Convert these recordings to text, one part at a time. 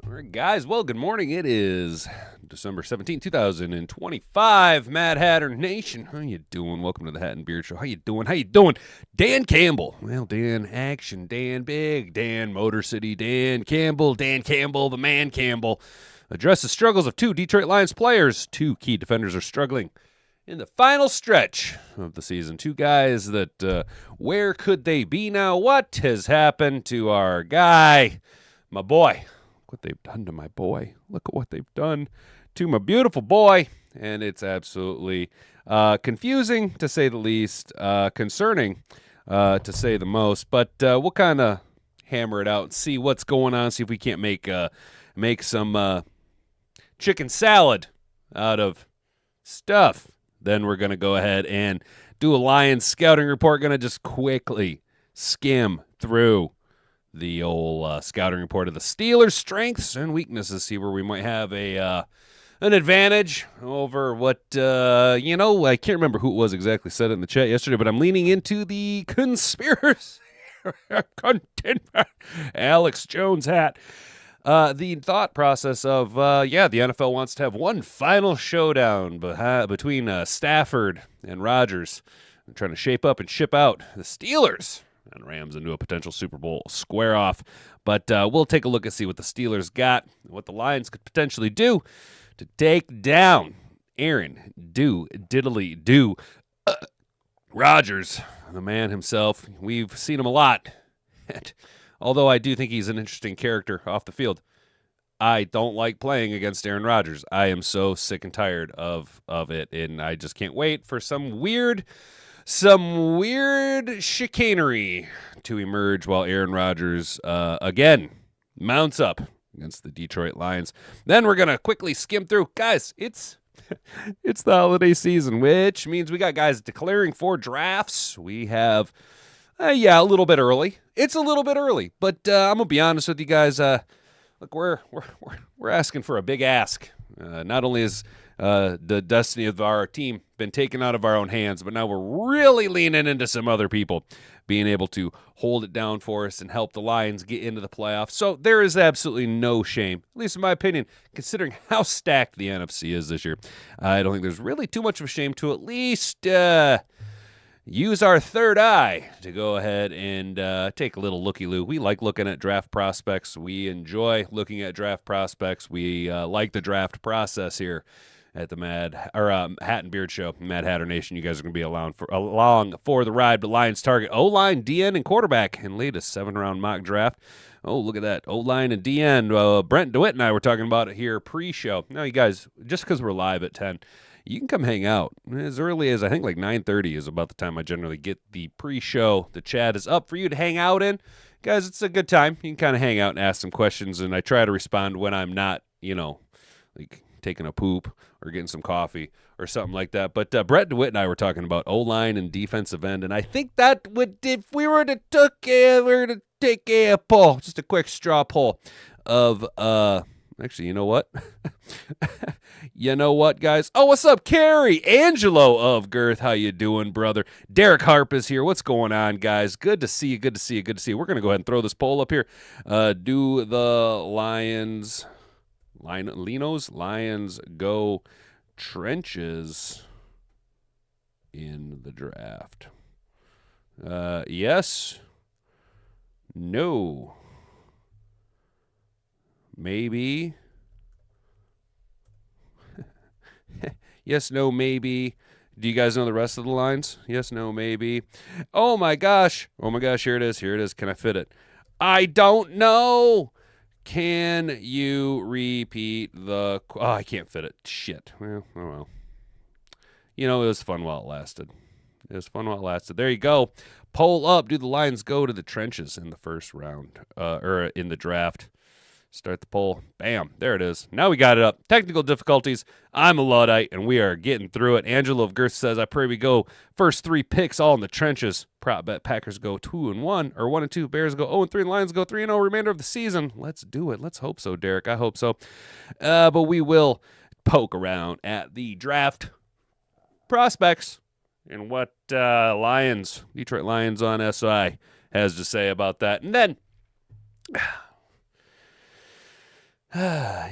All right, guys. Well, good morning. It is December 17th, 2025. Mad Hatter Nation. How you doing? Welcome to the Hat and Beard Show. How you doing? How you doing? Dan Campbell. Well, Dan Action, Dan Big, Dan Motor City, Dan Campbell, the man Campbell. Address the struggles of two Detroit Lions players. Two key defenders are struggling in the final stretch of the season. Two guys that, where could they be now? What has happened to our guy, my boy? What they've done to my boy. Look at what they've done to my beautiful boy. And it's absolutely confusing, to say the least, concerning, to say the most. But we'll kind of hammer it out and see what's going on, see if we can't make some chicken salad out of stuff. Then we're going to go ahead and do a Lions scouting report. Going to just quickly skim through the old scouting report of the Steelers' strengths and weaknesses, see where we might have an advantage over what, I can't remember who it was exactly said it in the chat yesterday, but I'm leaning into the conspiracy content Alex Jones hat. The thought process of, the NFL wants to have one final showdown between Stafford and Rodgers. They're trying to shape up and ship out the Steelers and Rams into a potential Super Bowl square off. But we'll take a look and see what the Steelers got, what the Lions could potentially do to take down Aaron Diddly Rodgers, the man himself. We've seen him a lot. And although I do think he's an interesting character off the field, I don't like playing against Aaron Rodgers. I am so sick and tired of it, and I just can't wait for some weird chicanery to emerge while Aaron Rodgers again mounts up against the Detroit Lions. Then we're gonna quickly skim through, guys. It's the holiday season, which means we got guys declaring for drafts. We have a little bit early. It's a little bit early, but I'm gonna be honest with you guys. Look, we're asking for a big ask. Not only is the destiny of our team been taken out of our own hands, but now we're really leaning into some other people being able to hold it down for us and help the Lions get into the playoffs. So there is absolutely no shame, at least in my opinion, considering how stacked the NFC is this year. I don't think there's really too much of a shame to at least use our third eye to go ahead and take a little looky-loo. We like looking at draft prospects. We enjoy looking at draft prospects. We like the draft process here at the Hat and Beard Show, Mad Hatter Nation. You guys are going to be along for the ride. But Lions target O-line, DN, and quarterback in latest 7-round mock draft. Oh, look at that. O-line and DN. Brent DeWitt and I were talking about it here pre-show. Now, you guys, just because we're live at 10, you can come hang out as early as, I think, like 9:30 is about the time I generally get the pre-show. The chat is up for you to hang out in. Guys, it's a good time. You can kind of hang out and ask some questions, and I try to respond when I'm not, like taking a poop or getting some coffee or something like that. But Brett DeWitt and I were talking about O-line and defensive end, and I think that would, if we were to take a poll, just a quick straw poll of, actually, you know what? You know what, guys? Oh, what's up, Carrie? Angelo of Girth, how you doing, brother? Derek Harp is here. What's going on, guys? Good to see you. We're going to go ahead and throw this poll up here. Do the Lions go trenches in the draft? Yes. No. Maybe. Yes, no, maybe. Do you guys know the rest of the lines? Yes, no, maybe. Oh my gosh. Here it is. Can I fit it? I don't know. Can you repeat the... Oh, I can't fit it. Shit. Well, oh well. It was fun while it lasted. There you go. Poll up. Do the Lions go to the trenches in the first round? Or in the draft? Start the poll. Bam. There it is. Now we got it up. Technical difficulties. I'm a Luddite, and we are getting through it. Angelo of Girth says, I pray we go first 3 picks all in the trenches. Prop bet Packers go 2-1, or 1-2. Bears go 0-3, Lions go 3-0 remainder of the season. Let's do it. Let's hope so, Derek. I hope so. But we will poke around at the draft prospects and what Detroit Lions on SI has to say about that. And then You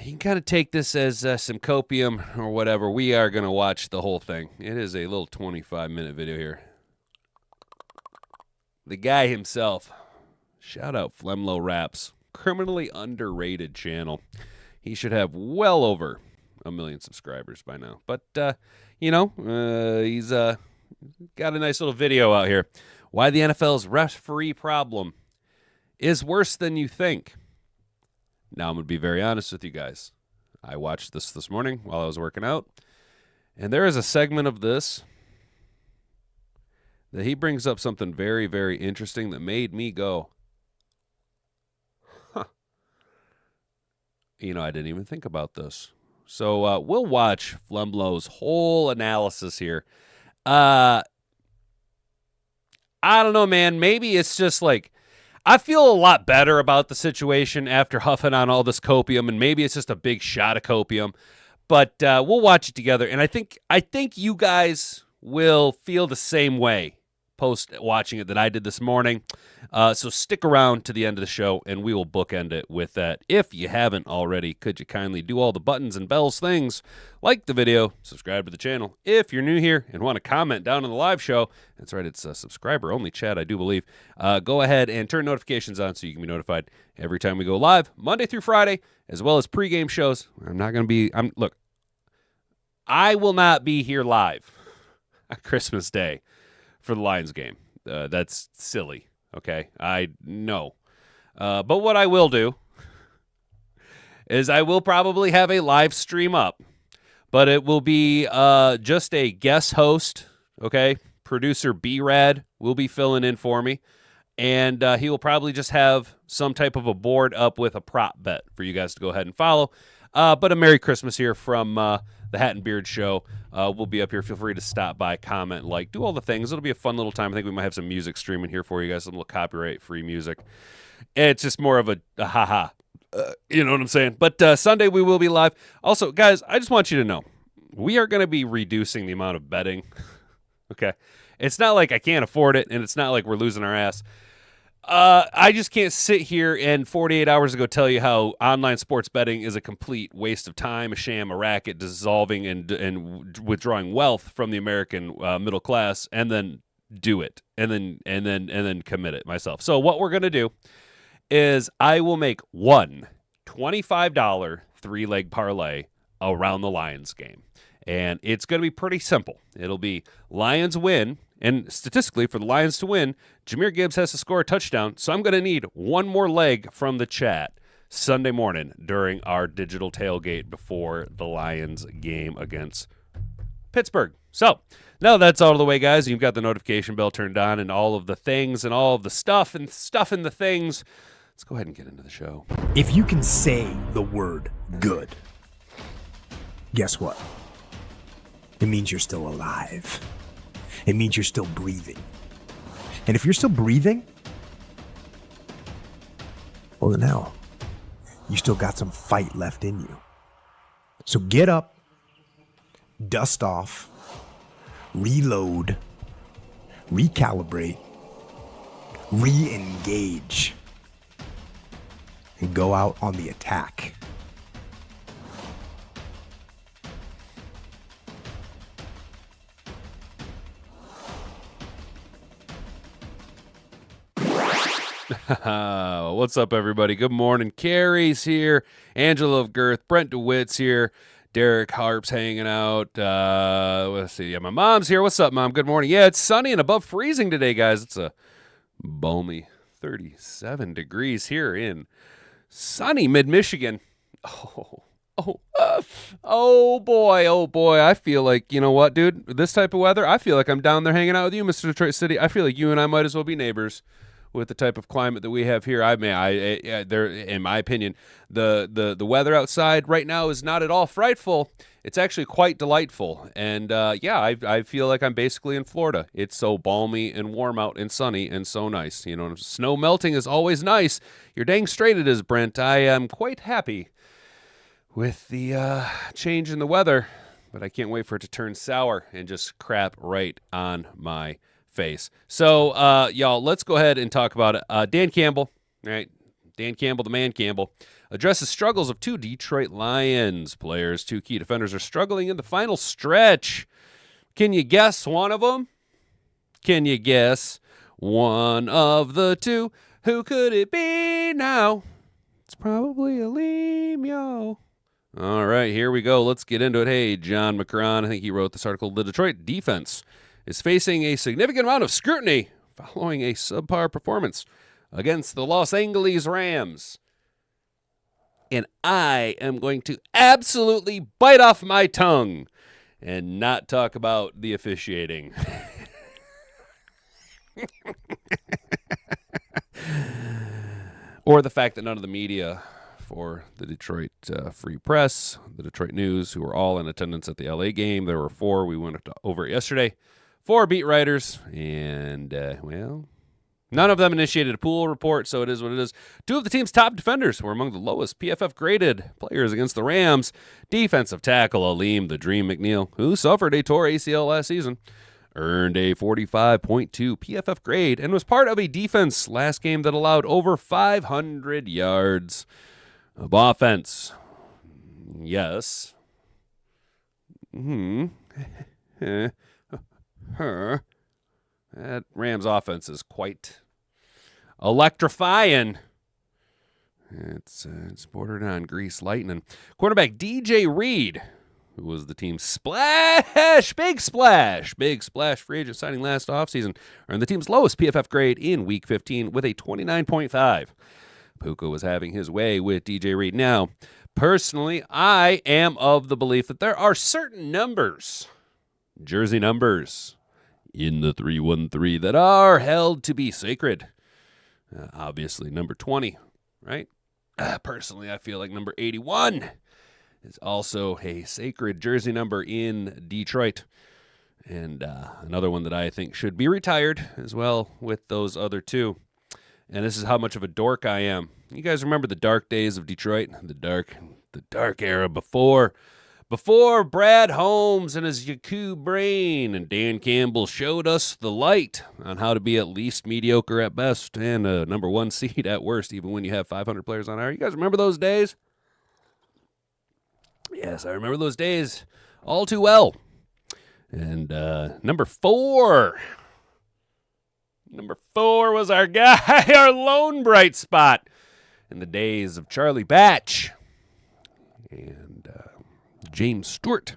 can kind of take this as some copium or whatever. We are going to watch the whole thing. It is a little 25-minute video here. The guy himself, shout out Flemlo Raps, criminally underrated channel. He should have well over 1 million subscribers by now. But, he's got a nice little video out here. Why the NFL's referee problem is worse than you think. Now, I'm going to be very honest with you guys. I watched this morning while I was working out, and there is a segment of this that he brings up something very, very interesting that made me go, huh. I didn't even think about this. So we'll watch Flemlo's whole analysis here. I don't know, man. Maybe it's just like, I feel a lot better about the situation after huffing on all this copium, and maybe it's just a big shot of copium. But we'll watch it together, and I think you guys will feel the same way post watching it that I did this morning. So stick around to the end of the show, and we will bookend it with that. If you haven't already, could you kindly do all the buttons and bells things, like the video, subscribe to the channel. If you're new here and want to comment down on the live show, that's right, it's a subscriber-only chat, I do believe. Go ahead and turn notifications on so you can be notified every time we go live, Monday through Friday, as well as pregame shows. Look, I will not be here live on Christmas Day for the Lions game. That's silly, okay? I know. But what I will do is I will probably have a live stream up, but it will be just a guest host, okay? Producer B-Rad will be filling in for me, and he will probably just have some type of a board up with a prop bet for you guys to go ahead and follow. But a Merry Christmas here from the Hat and Beard Show. We'll be up here. Feel free to stop by, comment, like, do all the things. It'll be a fun little time. I think we might have some music streaming here for you guys, some little copyright-free music. It's just more of a ha-ha. You know what I'm saying? But Sunday we will be live. Also, guys, I just want you to know, we are going to be reducing the amount of betting. Okay? It's not like I can't afford it, and it's not like we're losing our ass. I just can't sit here and 48 hours ago tell you how online sports betting is a complete waste of time, a sham, a racket, dissolving and withdrawing wealth from the American middle class, and then do it, and then commit it myself. So what we're gonna do is I will make one $25 three-leg parlay around the Lions game, and it's gonna be pretty simple. It'll be Lions win. And statistically, for the Lions to win, Jahmyr Gibbs has to score a touchdown. So I'm going to need one more leg from the chat Sunday morning during our digital tailgate before the Lions game against Pittsburgh. So now that's out of the way, guys. You've got the notification bell turned on and all of the things and all of the stuff and stuff in the things. Let's go ahead and get into the show. If you can say the word good, guess what? It means you're still alive. It means you're still breathing. And if you're still breathing, well, then hell, you still got some fight left in you. So get up, dust off, reload, recalibrate, re-engage, and go out on the attack. What's up, everybody? Good morning. Carrie's here. Angela of Girth. Brent DeWitt's here. Derek Harp's hanging out. Let's see. Yeah, my mom's here. What's up, Mom? Good morning. Yeah, it's sunny and above freezing today, guys. It's a balmy 37 degrees here in sunny mid-Michigan. Oh, boy. I feel like, you know what, dude? This type of weather, I feel like I'm down there hanging out with you, Mr. Detroit City. I feel like you and I might as well be neighbors with the type of climate that we have here. There, in my opinion, the weather outside right now is not at all frightful. It's actually quite delightful. And I feel like I'm basically in Florida. It's so balmy and warm out and sunny and so nice. You know, snow melting is always nice. You're dang straight it is, Brent. I am quite happy with the change in the weather, but I can't wait for it to turn sour and just crap right on my face. So, y'all, let's go ahead and talk about it. Dan Campbell, right? Dan Campbell, the man Campbell, addresses struggles of 2 Detroit Lions players. 2 key defenders are struggling in the final stretch. Can you guess one of them? Can you guess one of the 2? Who could it be now? It's probably a Lemio. All right, here we go. Let's get into it. Hey, John McCron, I think he wrote this article. The Detroit defense is facing a significant amount of scrutiny following a subpar performance against the Los Angeles Rams. And I am going to absolutely bite off my tongue and not talk about the officiating. Or the fact that none of the media for the Detroit Free Press, the Detroit News, who were all in attendance at the LA game. There were 4. We went over it yesterday. 4 beat writers, and, well, none of them initiated a pool report, so it is what it is. 2 of the team's top defenders were among the lowest PFF-graded players against the Rams. Defensive tackle Aleem the Dream McNeil, who suffered a torn ACL last season, earned a 45.2 PFF grade and was part of a defense last game that allowed over 500 yards of offense. Yes. That Rams offense is quite electrifying. It's bordered on grease lightning. Quarterback DJ Reed, who was the team's big splash free agent signing last offseason, earned the team's lowest PFF grade in Week 15 with a 29.5. Puka was having his way with DJ Reed. Now, personally, I am of the belief that there are certain numbers, jersey numbers, in the 313 that are held to be sacred. Obviously, number 20, right? Personally, I feel like number 81 is also a sacred jersey number in Detroit. And another one that I think should be retired as well with those other 2. And this is how much of a dork I am. You guys remember the dark days of Detroit? The dark era before Brad Holmes and his Yaku brain and Dan Campbell showed us the light on how to be at least mediocre at best and a number 1 seed at worst, even when you have 500 players on IR. You guys remember those days? Yes, I remember those days all too well. And number 4 was our guy, our lone bright spot in the days of Charlie Batch and James Stewart.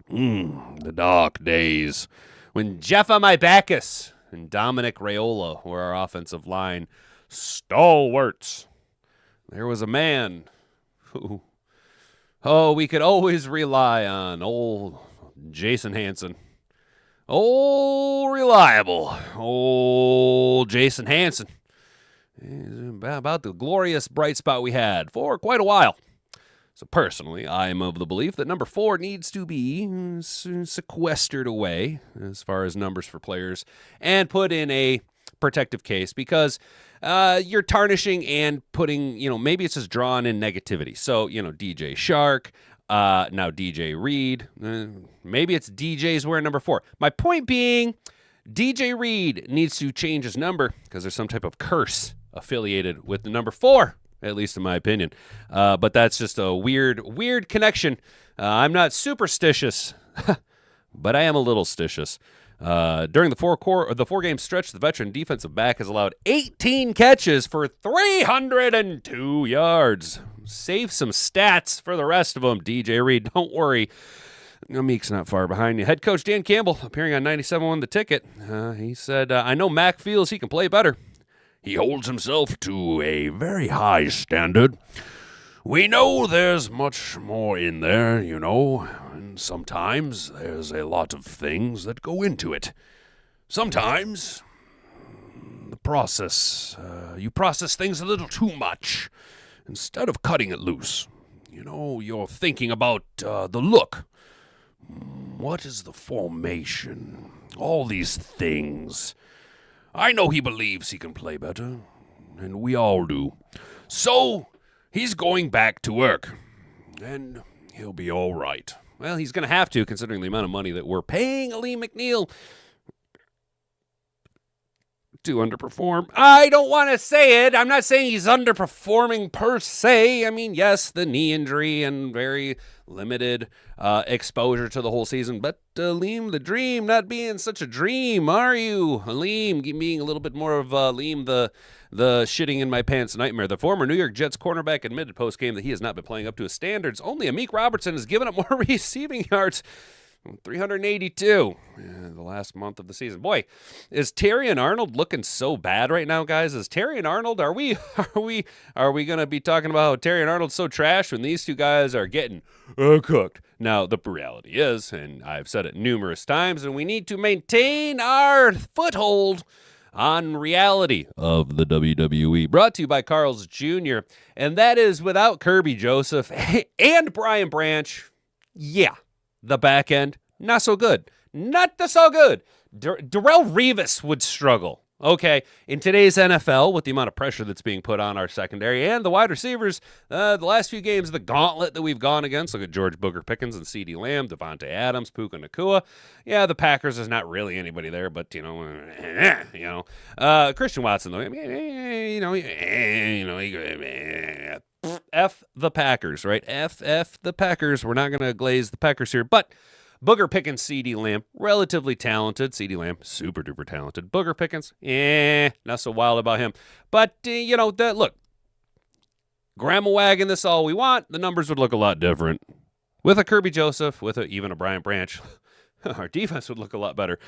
The dark days when Jeff Backus and Dominic Raiola were our offensive line stalwarts. There was a man who, we could always rely on old Jason Hansen. Reliable old Jason Hansen. About the glorious bright spot we had for quite a while. So personally, I am of the belief that number 4 needs to be sequestered away as far as numbers for players and put in a protective case because you're tarnishing and putting, maybe it's just drawn in negativity. So, DJ Shark, now DJ Reed, maybe it's DJ's wearing number 4. My point being, DJ Reed needs to change his number because there's some type of curse affiliated with the number 4. At least in my opinion. But that's just a weird connection. I'm not superstitious, but I am a little stitious. During the 4-game stretch, the veteran defensive back has allowed 18 catches for 302 yards. Save some stats for the rest of them, DJ Reed. Don't worry. Meek's not far behind you. Head coach Dan Campbell, appearing on 97.1 The Ticket, he said, I know Mac feels he can play better. He holds himself to a very high standard. We know there's much more in there, and sometimes there's a lot of things that go into it. Sometimes the process, you process things a little too much instead of cutting it loose. You're thinking about the look. What is the formation? All these things. I know he believes he can play better, and we all do. So, he's going back to work, and he'll be all right. Well, he's going to have to, considering the amount of money that we're paying Aleem McNeil. to underperform. I don't want to say it. I'm not saying he's underperforming per se. I mean, yes, the knee injury and very limited exposure to the whole season. But Aleem the Dream not being such a dream, are you? Aleem being a little bit more of Aleem the shitting in my pants nightmare. The former New York Jets cornerback admitted post-game that he has not been playing up to his standards. Only Amik Robertson has given up more receiving yards. 382 the last month of the season. Boy, is Terry and Arnold looking so bad right now, guys? Is Terry and Arnold, are we going to be talking about how Terry and Arnold's so trash when these two guys are getting cooked? Now, the reality is, and I've said it numerous times, and we need to maintain our foothold on reality of the WWE. Brought to you by Carl's Jr., and that is without Kirby Joseph and Brian Branch. Yeah. The back end, not so good. Not so good. Darrelle Revis would struggle. Okay, in today's NFL, with the amount of pressure that's being put on our secondary and the wide receivers, the last few games, the gauntlet that we've gone against, look at George Booker Pickens and CeeDee Lamb, Devontae Adams, Puka Nacua. Yeah, the Packers, there's not really anybody there, but, Christian Watson, though, F the Packers, right? F the Packers. We're not going to glaze the Packers here, but Booger Pickens, CeeDee Lamb, relatively talented. CeeDee Lamb, super duper talented. Booger Pickens, not so wild about him. But, look, grandma wagon this all we want, the numbers would look a lot different. With a Kirby Joseph, with even a Brian Branch, our defense would look a lot better.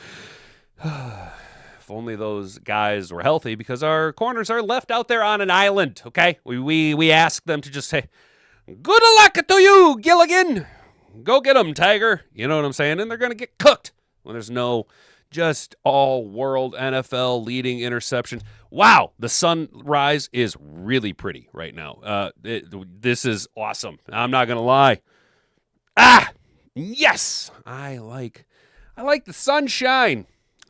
If only those guys were healthy, because our corners are left out there on an island, okay? We ask them to just say, good luck to you, Gilligan. Go get them, Tiger. You know what I'm saying? And they're going to get cooked when there's no just all-world NFL leading interceptions. Wow, the sunrise is really pretty right now. This is awesome. I'm not going to lie. Yes! I like the sunshine.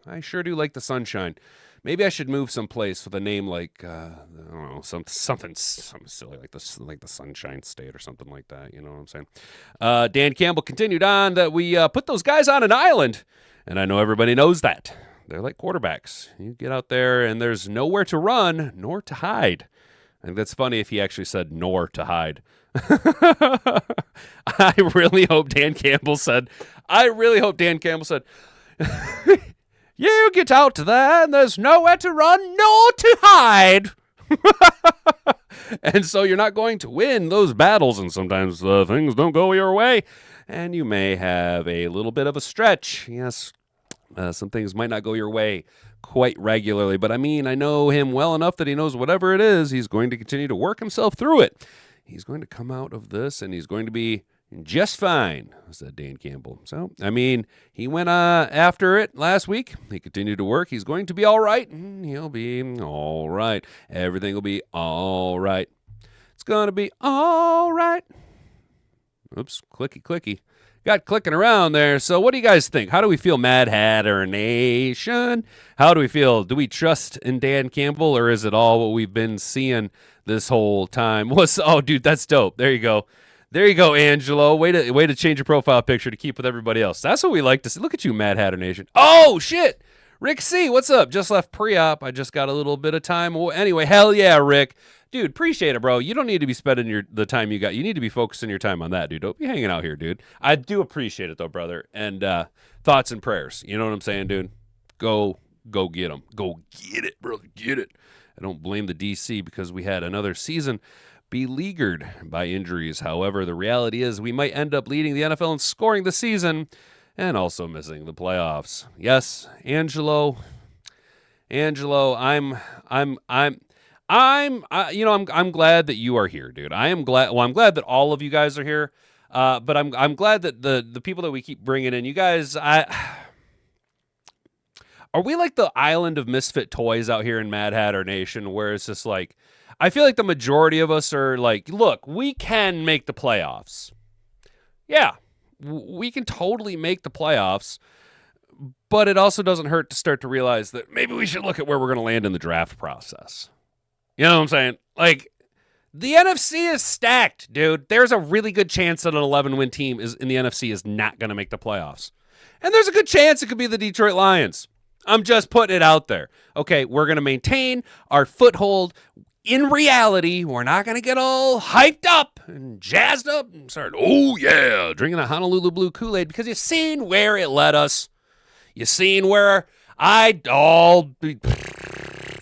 I sure do like the sunshine. Maybe I should move someplace with a name like I don't know, something silly like the Sunshine State or something like that. You know what I'm saying? Dan Campbell continued on that we put those guys on an island, and I know everybody knows that. They're like quarterbacks. You get out there and there's nowhere to run nor to hide. I think that's funny if he actually said nor to hide. I really hope Dan Campbell said. You get out there and there's nowhere to run nor to hide. And so you're not going to win those battles, and sometimes things don't go your way, and you may have a little bit of a stretch. Yes, some things might not go your way quite regularly, but I know him well enough that he knows whatever it is, he's going to continue to work himself through it. He's going to come out of this, and he's going to be just fine, said Dan Campbell. So, he went after it last week. He continued to work. He's going to be all right. He'll be all right. Everything will be all right. It's going to be all right. Oops, clicky. Got clicking around there. So what do you guys think? How do we feel, Mad Hatter Nation? How do we feel? Do we trust in Dan Campbell, or is it all what we've been seeing this whole time? Oh, dude, that's dope. There you go. There you go, Angelo. Way to change your profile picture to keep with everybody else. That's what we like to see. Look at you, Mad Hatter Nation. Oh, shit. Rick C., what's up? Just left pre-op. I just got a little bit of time. Well, anyway, hell yeah, Rick. Dude, appreciate it, bro. You don't need to be spending the time you got. You need to be focusing your time on that, dude. Don't be hanging out here, dude. I do appreciate it, though, brother. And thoughts and prayers. You know what I'm saying, dude? Go get them. Go get it, brother. Get it. I don't blame the DC because we had another season beleaguered by injuries. However, the reality is we might end up leading the NFL in scoring this season and also missing the playoffs. Yes, Angelo, I'm glad that you are here, dude. I'm glad that all of you guys are here. But I'm glad that the people that we keep bringing in, you guys, are we like the island of misfit toys out here in Mad Hatter Nation, where it's just like, I feel like the majority of us are like, look, we can make the playoffs. Yeah, we can totally make the playoffs, but it also doesn't hurt to start to realize that maybe we should look at where we're going to land in the draft process. You know what I'm saying? Like, the NFC is stacked, dude. There's a really good chance that an 11-win team in the NFC is not going to make the playoffs. And there's a good chance it could be the Detroit Lions. I'm just putting it out there. Okay, we're going to maintain our foothold. In reality, we're not going to get all hyped up and jazzed up and start, oh yeah, drinking a Honolulu Blue Kool-Aid, because you've seen where it led us. You've seen where all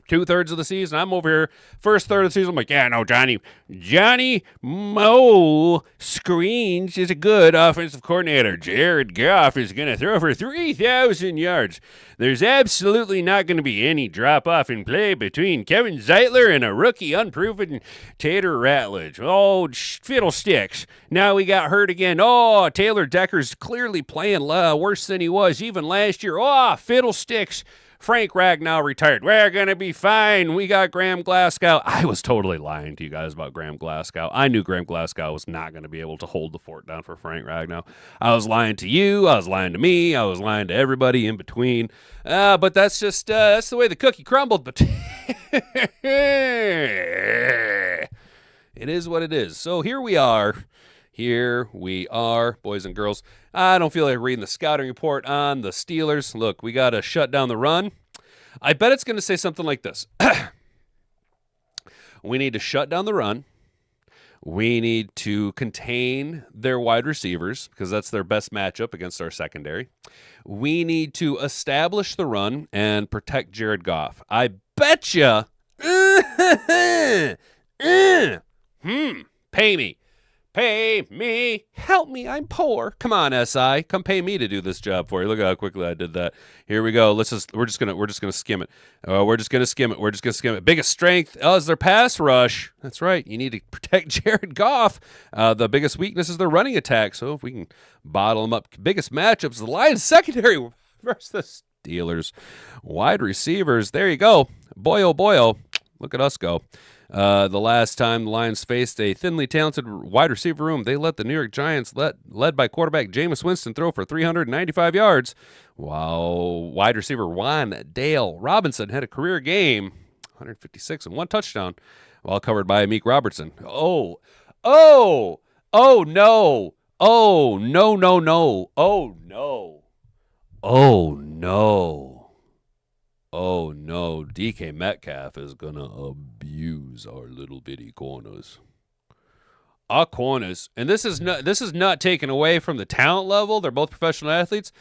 2/3 of the season, I'm over here, first third of the season, I'm like, yeah, no, Johnny Mo Screens is a good offensive coordinator. Jared Goff is going to throw for 3,000 yards. There's absolutely not going to be any drop-off in play between Kevin Zeitler and a rookie unproven Tater Ratledge. Oh, fiddlesticks. Now we got hurt again. Oh, Taylor Decker's clearly playing worse than he was even last year. Oh, fiddlesticks. Frank Ragnow retired. We're going to be fine. We got Graham Glasgow. I was totally lying to you guys about Graham Glasgow. I knew Graham Glasgow was not going to be able to hold the fort down for Frank Ragnow. I was lying to you. I was lying to me. I was lying to everybody in between. But that's just, that's the way the cookie crumbled. But it is what it is. So here we are. Here we are, boys and girls. I don't feel like reading the scouting report on the Steelers. Look, we got to shut down the run. I bet it's going to say something like this. We need to shut down the run. We need to contain their wide receivers because that's their best matchup against our secondary. We need to establish the run and protect Jared Goff. I bet you. Pay me. Pay me, help me, I'm poor. Come on, SI, come pay me to do this job for you. Look how quickly I did that. Here we go. We're just gonna skim it. We're just gonna skim it. Biggest strength is their pass rush. That's right. You need to protect Jared Goff. The biggest weakness is their running attack. So if we can bottle them up, biggest matchups: the Lions secondary versus the Steelers wide receivers. There you go. Boy, oh boy, oh. Look at us go. The last time the Lions faced a thinly talented wide receiver room, they let the New York Giants, led by quarterback Jameis Winston, throw for 395 yards, while wide receiver Juan Dale Robinson had a career game, 156 and 1 touchdown, while covered by Amik Robertson. Oh, no. Oh, no. Oh, no. Oh, no, DK Metcalf is going to abuse our little bitty corners. Our corners, and this is not taken away from the talent level. They're both professional athletes,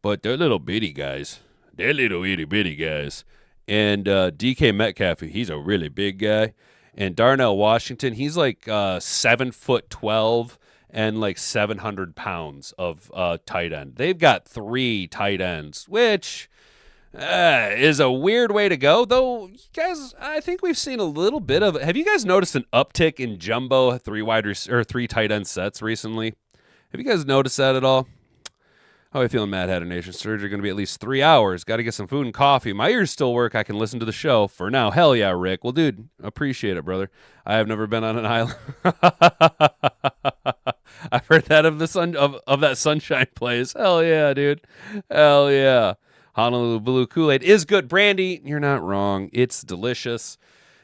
but they're little bitty guys. They're little itty bitty guys. And DK Metcalf, he's a really big guy. And Darnell Washington, he's like 7'12" and like 700 pounds of tight end. They've got 3 tight ends, which is a weird way to go, though. You guys, I think we've seen a little bit of. Have you guys noticed an uptick in jumbo 3 tight end sets recently? Have you guys noticed that at all? How are you feeling, Mad Hatter Nation? Surgery going to be at least 3 hours. Got to get some food and coffee. My ears still work. I can listen to the show for now. Hell yeah, Rick. Well, dude, appreciate it, brother. I have never been on an island. I've heard that of the sun of that Sunshine Place. Hell yeah, dude. Hell yeah. Honolulu Blue Kool-Aid is good. Brandy, you're not wrong. It's delicious.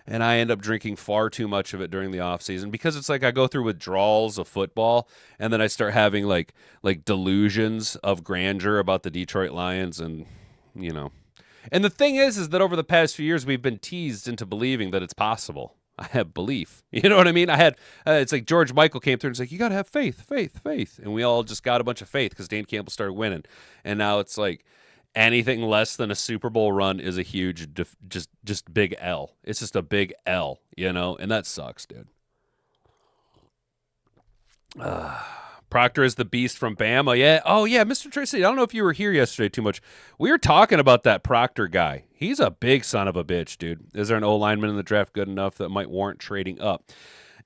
And I end up drinking far too much of it during the off season because it's like I go through withdrawals of football and then I start having like delusions of grandeur about the Detroit Lions and, you know. And the thing is that over the past few years we've been teased into believing that it's possible. I have belief. You know what I mean? I had, it's like George Michael came through and was like, you got to have faith. And we all just got a bunch of faith because Dan Campbell started winning. And now it's like, anything less than a Super Bowl run is a huge, just big L. It's just a big L, you know, and that sucks, dude. Proctor is the beast from Bama. Yeah. Oh, yeah, Mr. Tracy, I don't know if you were here yesterday too much. We were talking about that Proctor guy. He's a big son of a bitch, dude. Is there an O-lineman in the draft good enough that might warrant trading up?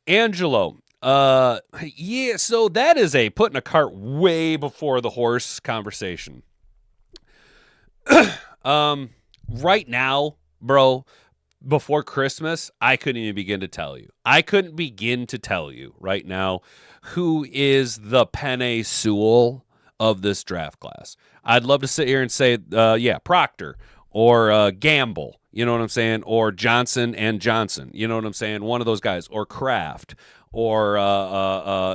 Angelo. Yeah, so that is a putting a cart way before the horse conversation. Right now, bro, before Christmas, I couldn't even begin to tell you. I couldn't begin to tell you right now who is the Penei Sewell of this draft class. I'd love to sit here and say, yeah, Proctor or Gamble, You know what I'm saying? Or Johnson and Johnson. You know what I'm saying? One of those guys. Or Kraft. Or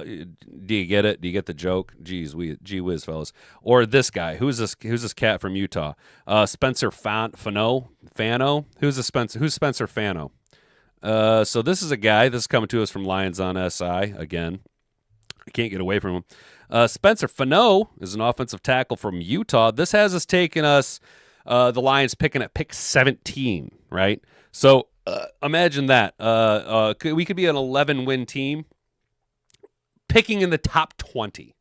do you get it? Do you get the joke? Gee whiz, fellas. Or this guy. Who's this cat from Utah? Spencer Fano. Who's Spencer Fano? So this is a guy. This is coming to us from Lions on SI again. I can't get away from him. Spencer Fano is an offensive tackle from Utah. This has us taking us the Lions picking at pick 17, right? So imagine that. We could be an 11-win team picking in the top 20.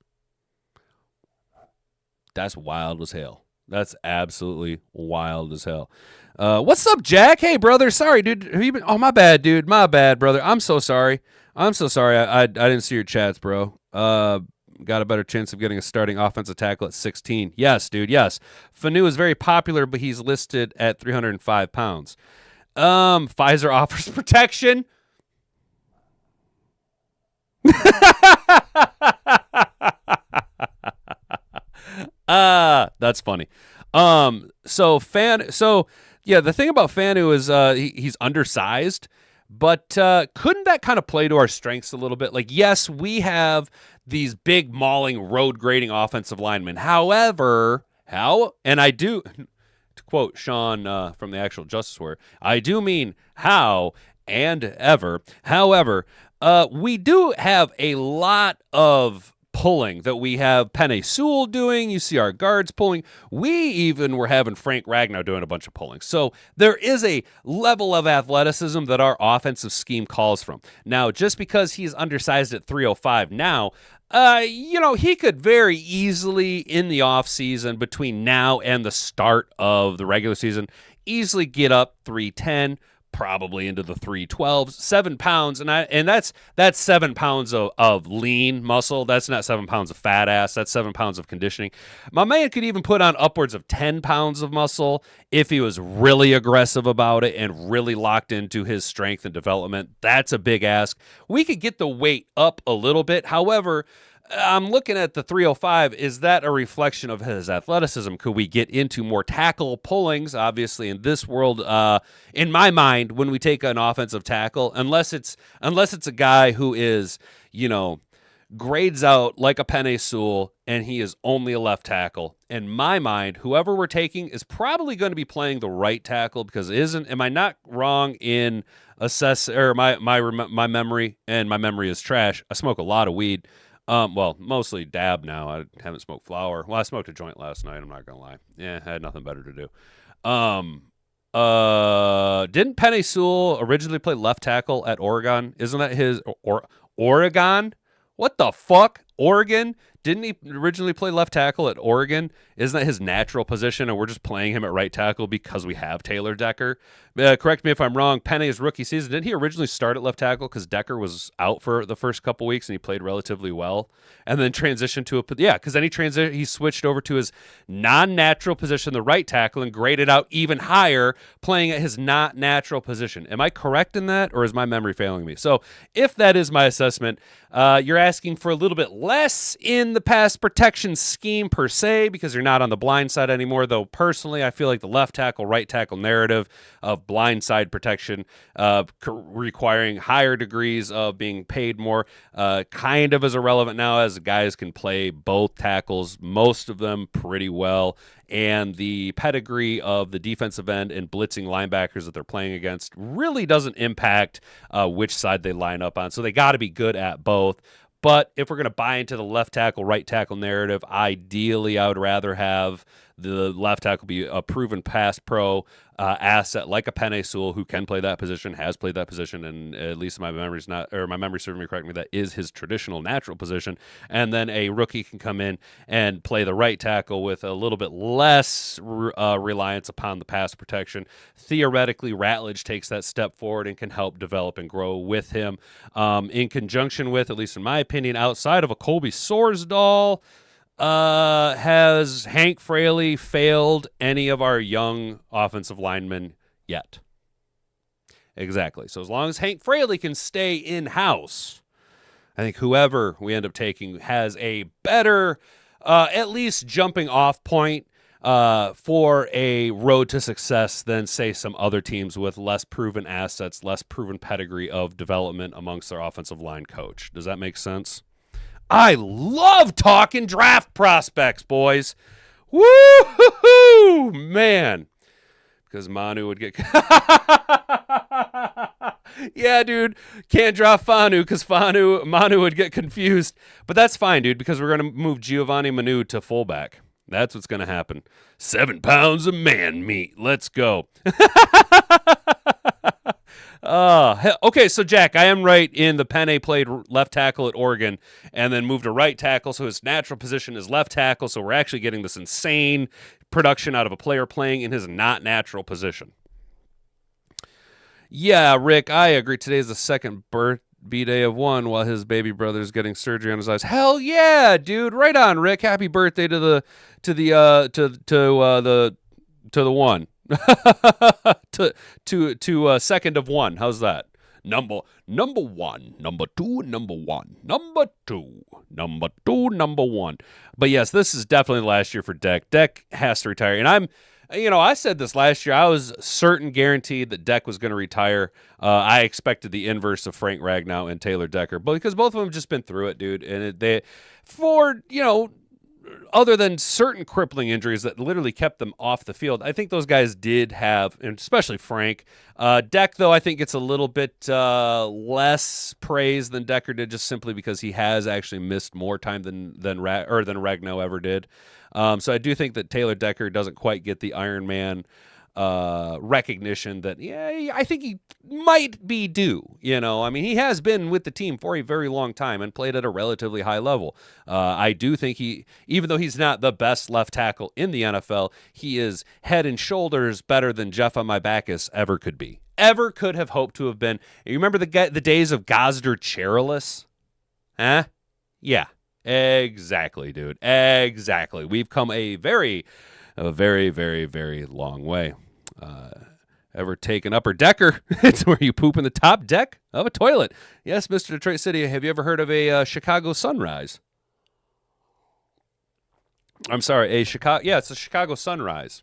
That's wild as hell. That's absolutely wild as hell. What's up, Jack? Hey, brother. Sorry, dude. Have you been? Oh, my bad, dude. My bad, brother. I'm so sorry. I didn't see your chats, bro. Got a better chance of getting a starting offensive tackle at 16. Yes, dude. Yes. Fanu is very popular, but he's listed at 305 pounds. Pfizer offers protection. That's funny. Yeah, the thing about Fanu is he's undersized, but couldn't that kind of play to our strengths a little bit? Like, yes, we have these big mauling road grading offensive linemen. However, and I do, to quote Sean from the actual Justice Warrior, I do mean how and ever. However, we do have a lot of pulling that we have Penei Sewell doing. You see our guards pulling. We even were having Frank Ragnow doing a bunch of pulling. So there is a level of athleticism that our offensive scheme calls from. Now, just because he's undersized at 305 now, he could very easily in the offseason between now and the start of the regular season easily get up 310, probably into the 312s, 7 pounds. And that's 7 pounds of lean muscle. That's not 7 pounds of fat ass. That's 7 pounds of conditioning. My man could even put on upwards of 10 pounds of muscle if he was really aggressive about it and really locked into his strength and development. That's a big ask. We could get the weight up a little bit. However, I'm looking at the 305. Is that a reflection of his athleticism? Could we get into more tackle pullings? Obviously, in this world, in my mind, when we take an offensive tackle, unless it's a guy who is, grades out like a Penei Sewell and he is only a left tackle. In my mind, whoever we're taking is probably going to be playing the right tackle because am I not wrong in my memory, and my memory is trash. I smoke a lot of weed. Mostly dab now. I haven't smoked flower. Well, I smoked a joint last night. I'm not going to lie. Yeah, I had nothing better to do. Didn't Penei Sewell originally play left tackle at Oregon? Isn't that his Oregon? What the fuck? Oregon? Didn't he originally play left tackle at Oregon? Isn't that his natural position, and we're just playing him at right tackle because we have Taylor Decker? Correct me if I'm wrong. Penei's rookie season, didn't he originally start at left tackle because Decker was out for the first couple weeks and he played relatively well, and then transitioned to because then he switched over to his non-natural position, the right tackle, and graded out even higher, playing at his not natural position. Am I correct in that, or is my memory failing me? So if that is my assessment, you're asking for a little bit less in the pass protection scheme per se because you're not on the blind side anymore, though personally I feel like the left tackle, right tackle narrative of blind side protection requiring higher degrees of being paid more kind of is irrelevant now, as guys can play both tackles, most of them pretty well, and the pedigree of the defensive end and blitzing linebackers that they're playing against really doesn't impact which side they line up on, so they got to be good at both. But if we're going to buy into the left tackle, right tackle narrative, ideally I would rather have the left tackle be a proven pass pro asset like a Penei Sewell who can play that position, has played that position, and at least my memory serving me correctly, that is his traditional natural position. And then a rookie can come in and play the right tackle with a little bit less reliance upon the pass protection. Theoretically, Ratledge takes that step forward and can help develop and grow with him in conjunction with, at least in my opinion, outside of a Colby Sorsdahl. Has Hank Fraley failed any of our young offensive linemen yet? Exactly. So as long as Hank Fraley can stay in-house, I think whoever we end up taking has a better, at least jumping off point. for a road to success than, say, some other teams with less proven assets, less proven pedigree of development amongst their offensive line coach. Does that make sense? I love talking draft prospects, boys. Woo-hoo-hoo, man. Because Manu would get... Yeah, dude. Can't drop Fanu because Manu would get confused. But that's fine, dude, because we're going to move Giovanni Manu to fullback. That's what's going to happen. 7 pounds of man meat. Let's go. Okay, so Jack, I am right in the Penne played left tackle at Oregon and then moved to right tackle, so his natural position is left tackle, so we're actually getting this insane production out of a player playing in his not natural position. Yeah, Rick, I agree. Today is the second birthday of one while his baby brother's getting surgery on his eyes. Hell yeah, dude. Right on, Rick. Happy birthday to the one. to second of one. How's that? Number one, number two, number one, number two, number two, number one. But yes, this is definitely the last year for Deck. Deck has to retire. And I said this last year. I was guaranteed that Deck was going to retire. I expected the inverse of Frank Ragnow and Taylor Decker, but because both of them have just been through it, dude. And other than certain crippling injuries that literally kept them off the field, I think those guys did have, and especially Frank. Deck, though, I think gets a little bit less praise than Decker did, just simply because he has actually missed more time than Ragnow ever did. So I do think that Taylor Decker doesn't quite get the Iron Man recognition that, I think he might be due. I mean, he has been with the team for a very long time and played at a relatively high level. I do think even though he's not the best left tackle in the NFL, he is head and shoulders better than Jeff on my Backus ever could be. Ever could have hoped to have been. You remember the days of Gosder Cherilus? Huh? Yeah, exactly, dude. Exactly. We've come a very, very, very long way. Ever taken upper decker? It's where you poop in the top deck of a toilet. Yes, Mr. Detroit City. Have you ever heard of a Chicago sunrise? I'm sorry, a Chicago. Yeah, it's a Chicago sunrise.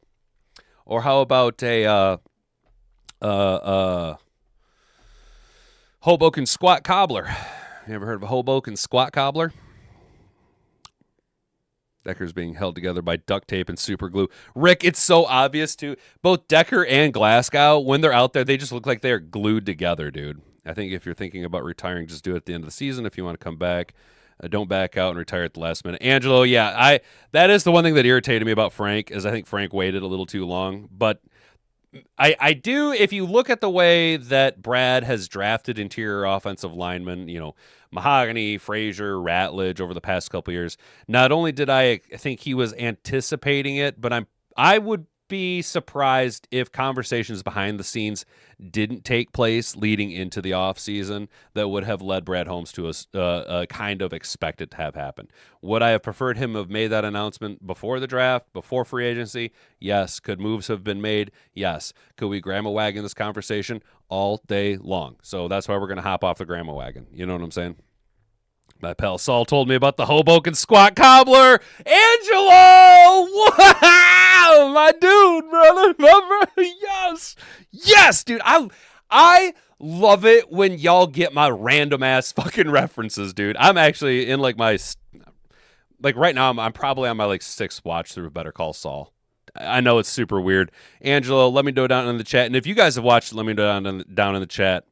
Or how about a Hoboken squat cobbler? You ever heard of a Hoboken squat cobbler? Decker's being held together by duct tape and super glue. Rick, it's so obvious, too. Both Decker and Glasgow, when they're out there, they just look like they're glued together, dude. I think if you're thinking about retiring, just do it at the end of the season. If you want to come back, don't back out and retire at the last minute. Angelo, yeah, that is the one thing that irritated me about Frank, is I think Frank waited a little too long. But I do, if you look at the way that Brad has drafted interior offensive linemen, Mahogany, Frazier, Ratledge over the past couple years, not only did I think he was anticipating it, but I would be surprised if conversations behind the scenes didn't take place leading into the offseason that would have led Brad Holmes to a kind of expect it to have happen. Would I have preferred him have made that announcement before the draft, before free agency? Yes. Could moves have been made? Yes. Could we grandma wagon this conversation? All day long. So that's why we're going to hop off the grandma wagon. You know what I'm saying? My pal Saul told me about the Hoboken squat cobbler. Angelo! Wow! My dude, brother. My brother. Yes. Yes, dude. I love it when y'all get my random ass fucking references, dude. I'm actually in right now I'm probably on my sixth watch through Better Call Saul. I know it's super weird. Angelo, let me know down in the chat. And if you guys have watched it, let me know down in the chat.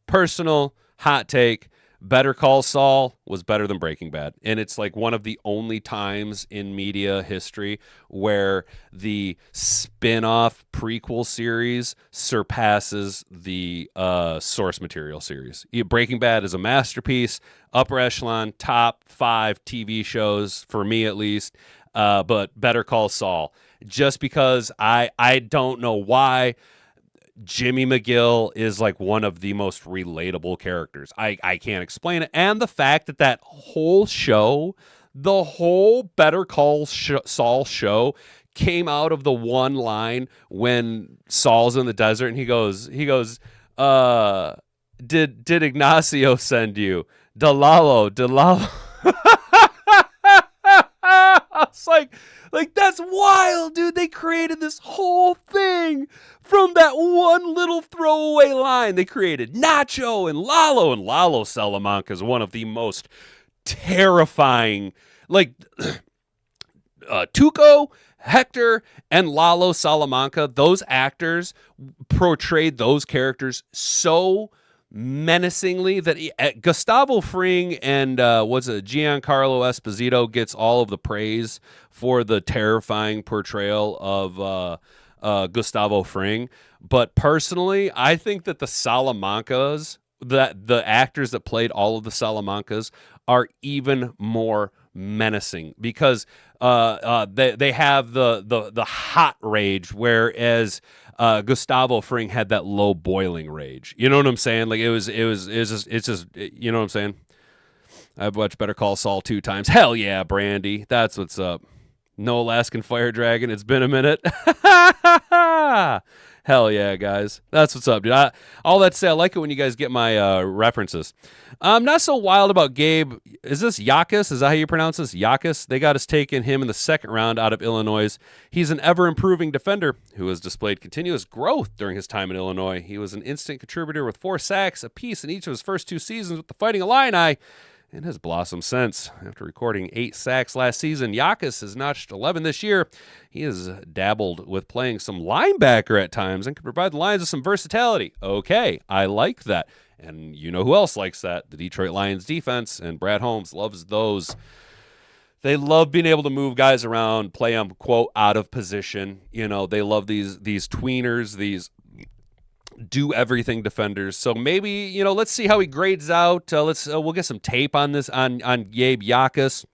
Personal hot take. Better Call Saul was better than Breaking Bad. And it's one of the only times in media history where the spin-off prequel series surpasses the source material series. Breaking Bad is a masterpiece, upper echelon, top 5 TV shows, for me at least. But Better Call Saul, just because I don't know why Jimmy McGill is one of the most relatable characters. I can't explain it. And the fact that whole show, the whole Better Call Saul show, came out of the one line when Saul's in the desert and he goes, did Ignacio send you? Delalo. It's like that's wild, dude. They created this whole thing from that one little throwaway line. They created Nacho and Lalo Salamanca is one of the most terrifying, like Tuco, Hector, and Lalo Salamanca. Those actors portrayed those characters so menacingly that Gustavo Fring and Giancarlo Esposito gets all of the praise for the terrifying portrayal of Gustavo Fring. But personally, I think that the Salamancas, that the actors that played all of the Salamancas, are even more menacing because they have the hot rage, whereas Gustavo Fring had that low boiling rage. You know what I'm saying? Like it's just you know what I'm saying? I've watched Better Call Saul 2 times. Hell yeah, Brandy. That's what's up. No Alaskan Fire Dragon. It's been a minute. Hell yeah, guys. That's what's up, dude. All that said, I like it when you guys get my references. I'm not so wild about Gabe. Is this Yakus? Is that how you pronounce this? Yakus? They got us taking him in the second round out of Illinois. He's an ever-improving defender who has displayed continuous growth during his time in Illinois. He was an instant contributor with 4 sacks apiece in each of his first 2 seasons with the Fighting Illini, and has blossomed since. After recording 8 sacks last season, Yakus has notched 11 this year. He has dabbled with playing some linebacker at times and can provide the Lions with some versatility. Okay, I like that. And you know who else likes that? The Detroit Lions defense, and Brad Holmes loves those. They love being able to move guys around, play them, quote, out of position. You know, they love these tweeners, these do everything defenders. So maybe, you know, let's see how he grades out. We'll get some tape on this on Gabe Yakus.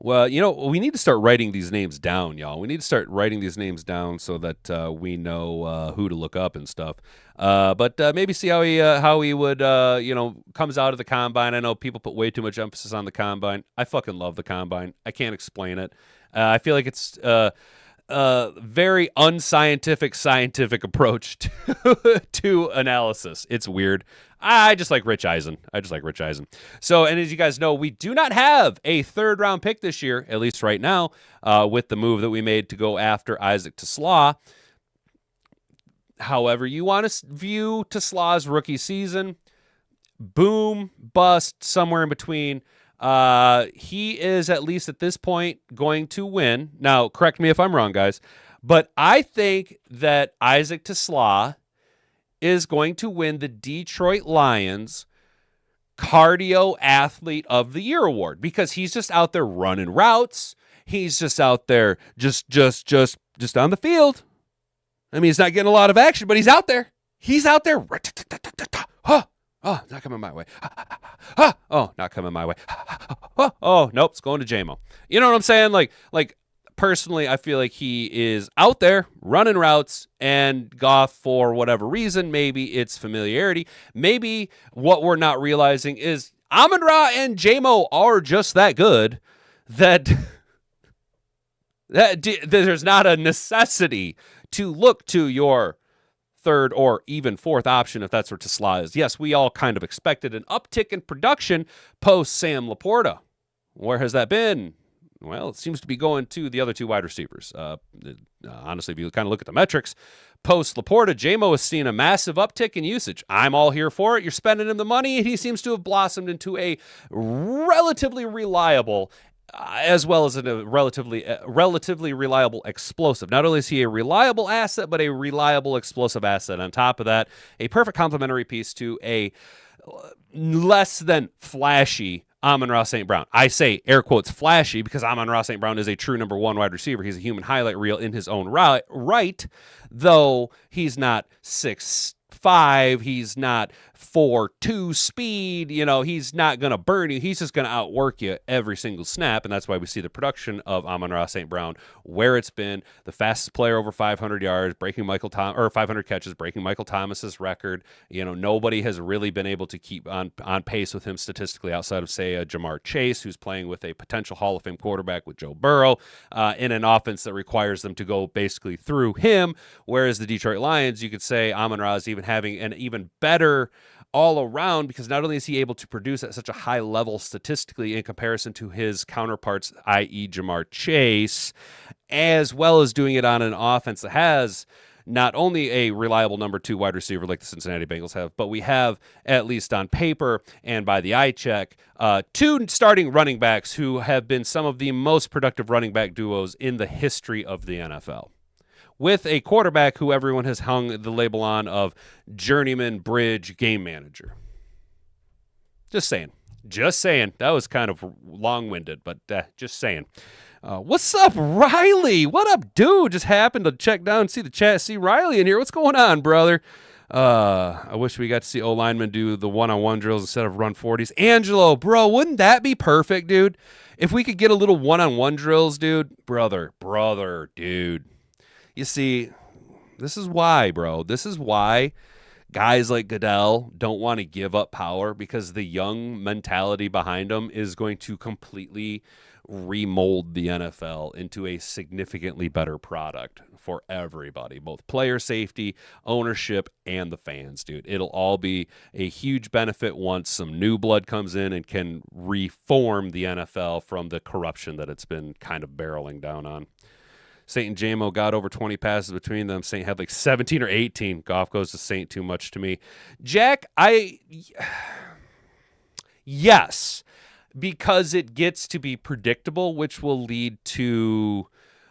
Well, you know, we need to start writing these names down, y'all. We need to start writing these names down so that we know who to look up and stuff. But maybe see how he would comes out of the combine. I know people put way too much emphasis on the combine. I fucking love the combine. I can't explain it. I feel like it's very unscientific scientific approach to analysis. It's weird. I just like Rich Eisen. So, and as you guys know, we do not have a 3rd round pick this year, at least right now, with the move that we made to go after Isaac TeSlaa. However you want to view TeSlaa's rookie season, boom, bust, somewhere in between. He is, at least at this point, going to win. Now, correct me if I'm wrong, guys, but I think that Isaac TeSlaa is going to win the Detroit Lions Cardio Athlete of the Year award because he's just out there running routes. He's just out there just on the field. I mean, he's not getting a lot of action, but he's out there. Oh, not coming my way. Oh, not coming my way. Oh, nope, it's going to JMO. You know what I'm saying? Like personally, I feel like he is out there running routes, and Goff, for whatever reason, maybe it's familiarity. Maybe what we're not realizing is Amon-Ra and JMO are just that good that there's not a necessity to look to your 3rd or even 4th option if that's where TeSlaa is. Yes, we all kind of expected an uptick in production post Sam Laporta. Where has that been? Well, it seems to be going to the other 2 wide receivers. Honestly, if you kind of look at the metrics, post Laporta, JMO has seen a massive uptick in usage. I'm all here for it. You're spending him the money, and he seems to have blossomed into a relatively reliable as well as a relatively reliable explosive. Not only is he a reliable asset, but a reliable explosive asset. On top of that, a perfect complementary piece to a less than flashy Amon-Ra St. Brown. I say air quotes flashy because Amon-Ra St. Brown is a true number 1 wide receiver. He's a human highlight reel in his own right, though he's not 6'5", he's not 4.2 speed, you know, he's not going to burn you. He's just going to outwork you every single snap, and that's why we see the production of Amon-Ra St. Brown where it's been. The fastest player over 500 yards, breaking 500 catches, breaking Michael Thomas's record. You know, nobody has really been able to keep on pace with him statistically outside of, say, Jamar Chase, who's playing with a potential Hall of Fame quarterback with Joe Burrow in an offense that requires them to go basically through him, whereas the Detroit Lions, you could say Amon-Ra is even having an even better all around, because not only is he able to produce at such a high level statistically in comparison to his counterparts, i.e. Jamar Chase, as well as doing it on an offense that has not only a reliable number 2 wide receiver like the Cincinnati Bengals have, but we have, at least on paper and by the eye check, 2 starting running backs who have been some of the most productive running back duos in the history of the NFL, with a quarterback who everyone has hung the label on of journeyman, bridge, game manager. Just saying. That was kind of long-winded, but just saying. What's up, Riley? What up, dude? Just happened to check down and see the chat. See Riley in here. What's going on, brother? I wish we got to see O-linemen do the one-on-one drills instead of run 40s. Angelo, bro, wouldn't that be perfect, dude? If we could get a little one-on-one drills, dude. Brother, dude. You see, this is why, bro. This is why guys like Goodell don't want to give up power, because the young mentality behind them is going to completely remold the NFL into a significantly better product for everybody, both player safety, ownership, and the fans, dude. It'll all be a huge benefit once some new blood comes in and can reform the NFL from the corruption that it's been kind of barreling down on. Saint and JMO got over 20 passes between them. Saint had like 17 or 18. Goff goes to Saint too much to me. Jack, yes, because it gets to be predictable, which will lead to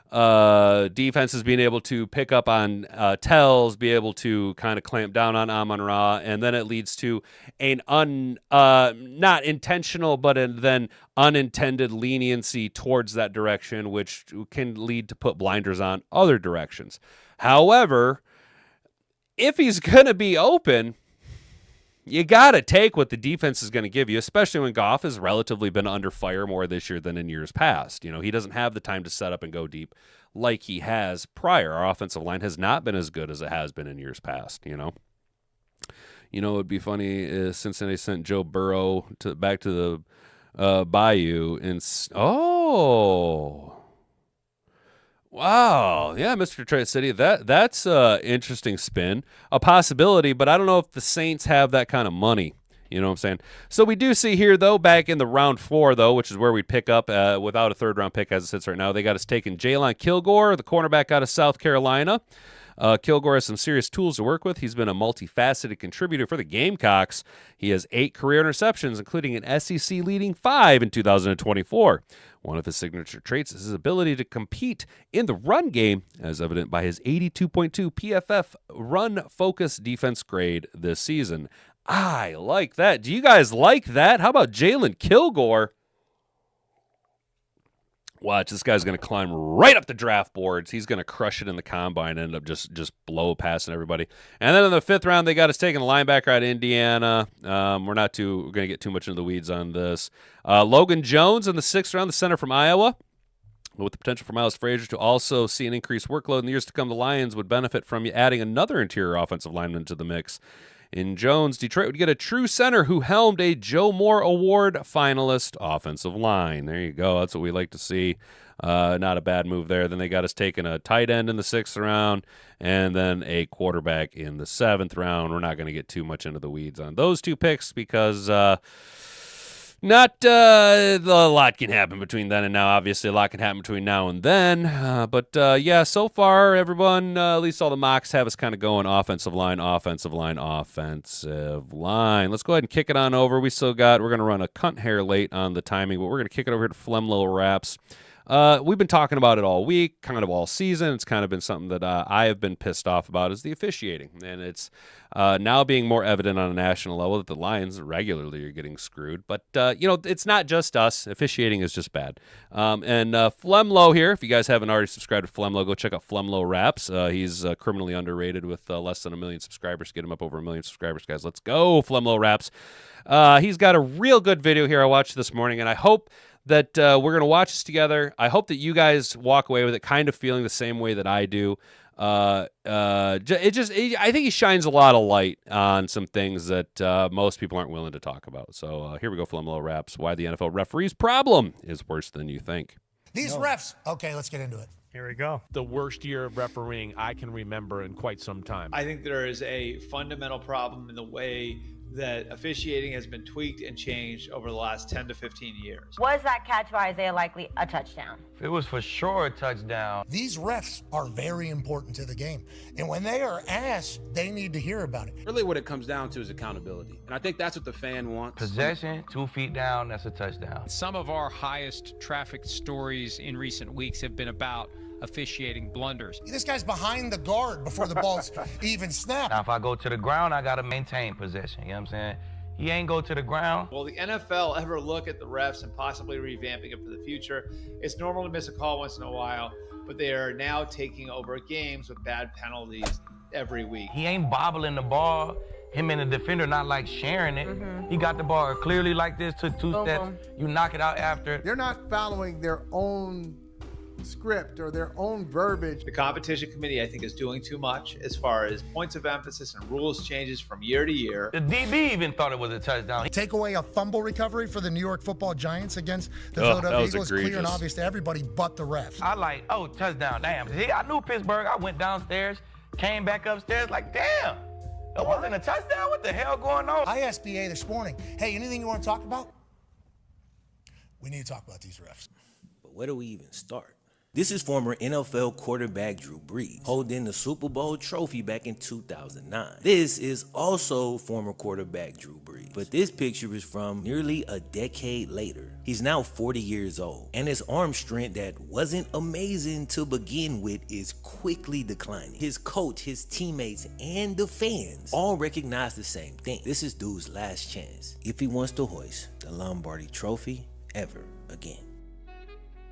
defenses being able to pick up on tells, be able to kind of clamp down on Amon-Ra, and then it leads to an not intentional, but then unintended leniency towards that direction, which can lead to put blinders on other directions. However, if he's going to be open, you got to take what the defense is going to give you, especially when Goff has relatively been under fire more this year than in years past. You know, he doesn't have the time to set up and go deep like he has prior. Our offensive line has not been as good as it has been in years past, you know. You know, it would be funny if Cincinnati sent Joe Burrow back to the Bayou and wow. Yeah, Mr. Detroit City, that's an interesting spin, a possibility, but I don't know if the Saints have that kind of money. You know what I'm saying? So we do see here, though, back in the round 4, though, which is where we pick up without a third-round pick as it sits right now. They got us taking Jalen Kilgore, the cornerback out of South Carolina. Kilgore has some serious tools to work with. He's been a multifaceted contributor for the Gamecocks. He has 8 career interceptions, including an SEC-leading 5 in 2024. One of his signature traits is his ability to compete in the run game, as evident by his 82.2 PFF run-focused defense grade this season. I like that. Do you guys like that? How about Jalen Kilgore? Watch, this guy's going to climb right up the draft boards. He's going to crush it in the combine and end up just blow passing everybody. And then in the 5th round, they got us taking a linebacker out of Indiana. We're going to get too much into the weeds on this. Logan Jones in the 6th round, the center from Iowa. With the potential for Miles Frazier to also see an increased workload in the years to come, the Lions would benefit from adding another interior offensive lineman to the mix. In Jones, Detroit would get a true center who helmed a Joe Moore Award finalist offensive line. There you go. That's what we like to see. Not a bad move there. Then they got us taking a tight end in the 6th round and then a quarterback in the 7th round. We're not going to get too much into the weeds on those 2 picks because not a lot can happen between then and now. Obviously, a lot can happen between now and then. But yeah, so far, everyone, at least all the mocks have us kind of going offensive line. Let's go ahead and kick it on over. We're going to run a cunt hair late on the timing, but we're going to kick it over here to Flemlo Wraps. We've been talking about it all week, kind of all season. It's kind of been something that I have been pissed off about is the officiating. And it's now being more evident on a national level that the Lions regularly are getting screwed. But, it's not just us. Officiating is just bad. And Flemlo here, if you guys haven't already subscribed to Flemlo, go check out Flemlo Wraps. He's criminally underrated with less than 1 million subscribers. Get him up over 1 million subscribers, guys. Let's go, Flemlo Wraps. He's got a real good video here I watched this morning, and I hope that we're going to watch this together. I hope that you guys walk away with it kind of feeling the same way that I do. I think he shines a lot of light on some things that most people aren't willing to talk about. So here we go, Flemlo Wraps. Why the NFL referees problem is worse than you think. These refs. Okay, let's get into it. Here we go. The worst year of refereeing I can remember in quite some time. I think there is a fundamental problem in the way that officiating has been tweaked and changed over the last 10 to 15 years. Was that catch by Isaiah Likely a touchdown? It was for sure a touchdown. These refs are very important to the game. And when they are asked, they need to hear about it. Really what it comes down to is accountability. And I think that's what the fan wants. Possession, 2 feet down, that's a touchdown. Some of our highest trafficked stories in recent weeks have been about officiating blunders. This guy's behind the guard before the ball's even snapped. Now, if I go to the ground, I got to maintain possession. You know what I'm saying? He ain't go to the ground. Will the NFL ever look at the refs and possibly revamping it for the future? It's normal to miss a call once in a while, but they are now taking over games with bad penalties every week. He ain't bobbling the ball. Him and the defender not like sharing it. He got the ball clearly like this, took 2 steps. You knock it out after. They're not following their own script or their own verbiage. The competition committee, I think, is doing too much as far as points of emphasis and rules changes from year to year. The DB even thought it was a touchdown. Take away a fumble recovery for the New York Football Giants against the Philadelphia Eagles. Clear and obvious to everybody but the refs. I like, oh, touchdown, damn. See, I knew Pittsburgh. I went downstairs, came back upstairs like, damn, that wasn't a touchdown? What the hell going on? I asked BA this morning, hey, anything you want to talk about? We need to talk about these refs. But where do we even start? This is former NFL quarterback Drew Brees, holding the Super Bowl trophy back in 2009. This is also former quarterback Drew Brees, but this picture is from nearly a decade later. He's now 40 years old, and his arm strength that wasn't amazing to begin with is quickly declining. His coach, his teammates, and the fans all recognize the same thing. This is dude's last chance if he wants to hoist the Lombardi Trophy ever again.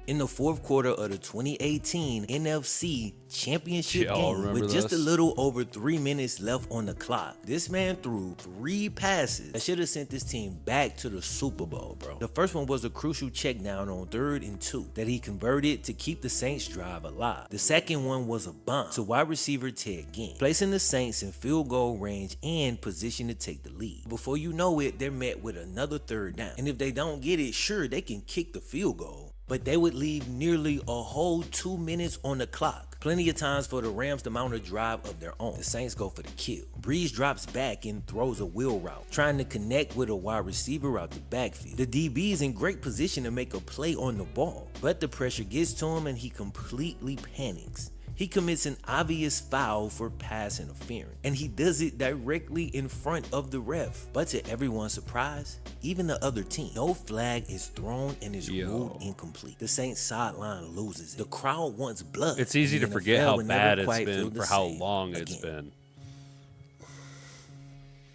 In the fourth quarter of the 2018 NFC Championship game, with just a little over 3 minutes left on the clock, this man threw 3 passes that should have sent this team back to the Super Bowl, bro. The first one was a crucial check down on 3rd and 2 that he converted to keep the Saints' drive alive. The second one was a bomb to wide receiver Ted Ginn, placing the Saints in field goal range and position to take the lead. Before you know it, they're met with another 3rd down, and if they don't get it, sure, they can kick the field goal, but they would leave nearly a whole 2 minutes on the clock. Plenty of times for the Rams to mount a drive of their own. The Saints go for the kill. Brees drops back and throws a wheel route, trying to connect with a wide receiver out the backfield. The DB is in great position to make a play on the ball, but the pressure gets to him and he completely panics. He commits an obvious foul for pass interference, and he does it directly in front of the ref. But to everyone's surprise, even the other team, no flag is thrown and is ruled incomplete. The Saints sideline loses it. The crowd wants blood. It's easy to forget how bad it's been for how long it's been.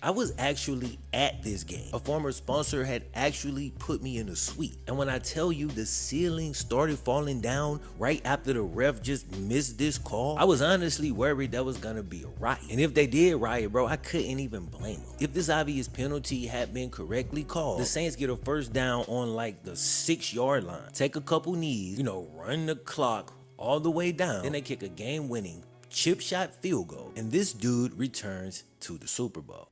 I was actually at this game. A former sponsor had actually put me in a suite. And when I tell you the ceiling started falling down right after the ref just missed this call, I was honestly worried that was gonna be a riot. And if they did riot, bro, I couldn't even blame them. If this obvious penalty had been correctly called, the Saints get a first down on like the 6-yard line, take a couple knees, run the clock all the way down, then they kick a game-winning chip shot field goal, and this dude returns to the Super Bowl.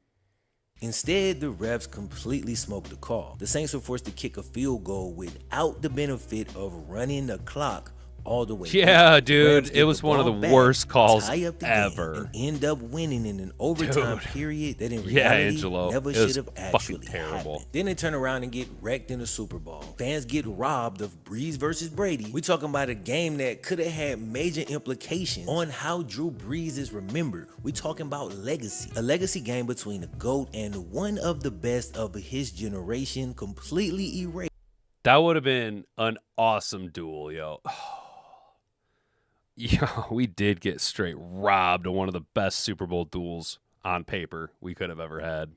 Instead, the refs completely smoked the call. The Saints were forced to kick a field goal without the benefit of running the clock all the way. Yeah, dude, it was one of the worst calls ever. And end up winning in an overtime period that in reality never should have actually happened. Then they turn around and get wrecked in the Super Bowl. Fans get robbed of Brees versus Brady. We talking about a game that could have had major implications on how Drew Brees is remembered. We talking about legacy. A legacy game between the GOAT and one of the best of his generation, completely erased. That would have been an awesome duel, yo. Yeah, we did get straight robbed of one of the best Super Bowl duels on paper we could have ever had.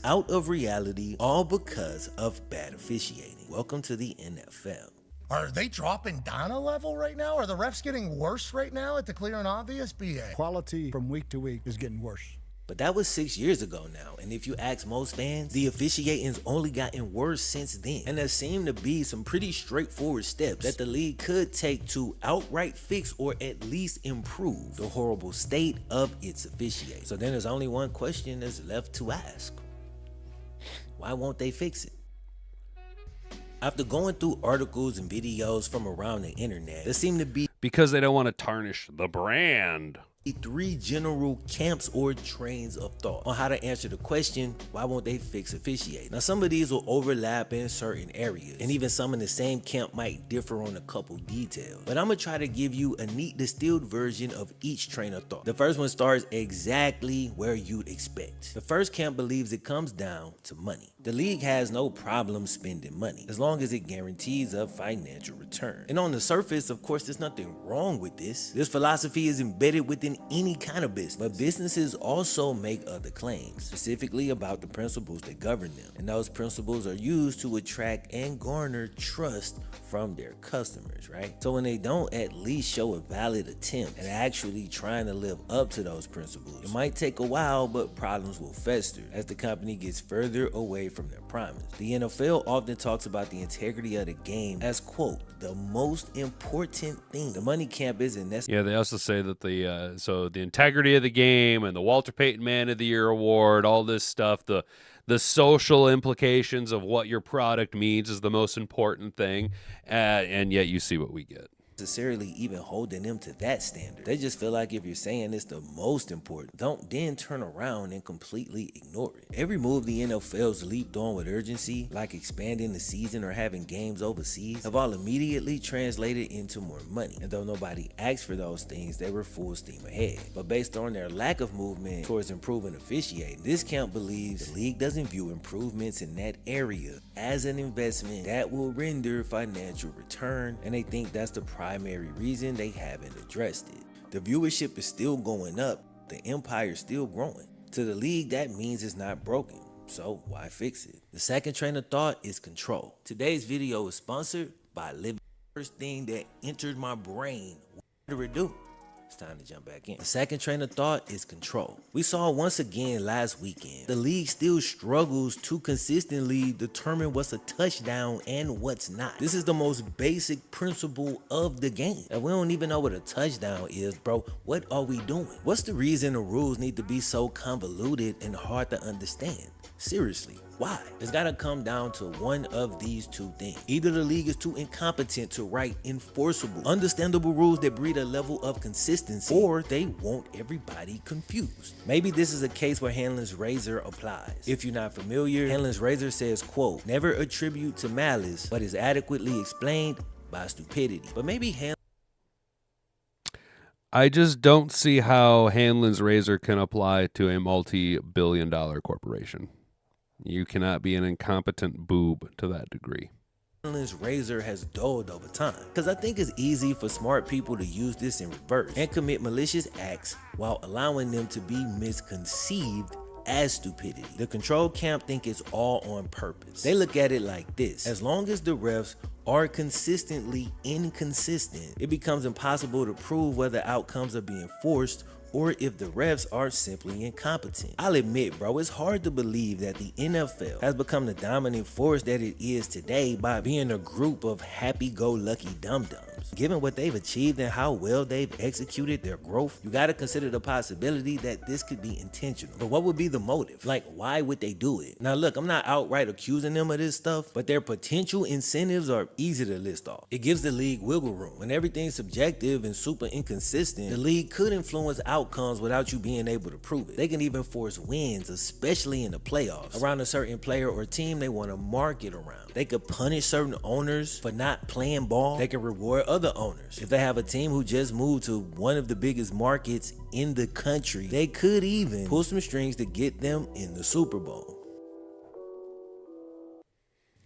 Out of reality, all because of bad officiating. Welcome to the NFL. Are they dropping down a level right now? Are the refs getting worse right now at the clear and obvious? BA. Quality from week to week is getting worse. But that was 6 years ago now, and if you ask most fans, the officiating's only gotten worse since then. And there seem to be some pretty straightforward steps that the league could take to outright fix or at least improve the horrible state of its officiating. So then there's only one question that's left to ask. Why won't they fix it? After going through articles and videos from around the internet, there seem to be... Because they don't want to tarnish the brand. 3 general camps or trains of thought on how to answer the question, why won't they fix officiating? Now, some of these will overlap in certain areas, and even some in the same camp might differ on a couple details. But I'm gonna try to give you a neat distilled version of each train of thought. The first one starts exactly where you'd expect. The first camp believes it comes down to money. The league has no problem spending money as long as it guarantees a financial return. And on the surface, of course, there's nothing wrong with this. This philosophy is embedded within any kind of business, but businesses also make other claims, specifically about the principles that govern them. And those principles are used to attract and garner trust from their customers, right? So when they don't at least show a valid attempt at actually trying to live up to those principles, it might take a while, but problems will fester as the company gets further away from their promise. The NFL often talks about the integrity of the game as, quote, the most important thing. The money camp isn't necessary. Yeah, they also say that the integrity of the game and the Walter Payton Man of the Year award, all this stuff, the social implications of what your product means is the most important thing, and yet you see what we get. Necessarily even holding them to that standard. They just feel like if you're saying it's the most important, don't then turn around and completely ignore it. Every move the NFL's leaped on with urgency, like expanding the season or having games overseas, have all immediately translated into more money. And though nobody asked for those things, they were full steam ahead. But based on their lack of movement towards improving officiating, this camp believes the league doesn't view improvements in that area as an investment that will render financial return, and they think that's the primary reason they haven't addressed it. The viewership is still going up, the empire's still growing. To the league, that means it's not broken, so why fix it? The second train of thought is control. Today's video is sponsored by Living. First thing that entered my brain, what do it do? It's time to jump back in. The second train of thought is control. We saw once again last weekend, the league still struggles to consistently determine what's a touchdown and what's not. This is the most basic principle of the game. If we don't even know what a touchdown is, bro, what are we doing? What's the reason the rules need to be so convoluted and hard to understand? Seriously. Why? It's gotta come down to one of these two things. Either the league is too incompetent to write enforceable, understandable rules that breed a level of consistency, or they want everybody confused. Maybe this is a case where Hanlon's razor applies. If you're not familiar, Hanlon's razor says, quote, never attribute to malice, but is adequately explained by stupidity. But maybe I just don't see how Hanlon's razor can apply to a multi-billion-dollar corporation. You cannot be an incompetent boob to that degree. Hanlon's razor has dulled over time, because I think it's easy for smart people to use this in reverse and commit malicious acts while allowing them to be misconceived as stupidity. The control camp think it's all on purpose. They look at it like this: as long as the refs are consistently inconsistent, it becomes impossible to prove whether outcomes are being forced or if the refs are simply incompetent. I'll admit, bro, it's hard to believe that the NFL has become the dominant force that it is today by being a group of happy-go-lucky dum-dums. Given what they've achieved and how well they've executed their growth, you gotta consider the possibility that this could be intentional. But what would be the motive? Like, why would they do it? Now look, I'm not outright accusing them of this stuff, but their potential incentives are easy to list off. It gives the league wiggle room. When everything's subjective and super inconsistent, the league could influence outcomes without you being able to prove it. They can even force wins, especially in the playoffs, around a certain player or team they want to market around. They could punish certain owners for not playing ball. They can reward other owners. If they have a team who just moved to one of the biggest markets in the country, they could even pull some strings to get them in the Super Bowl.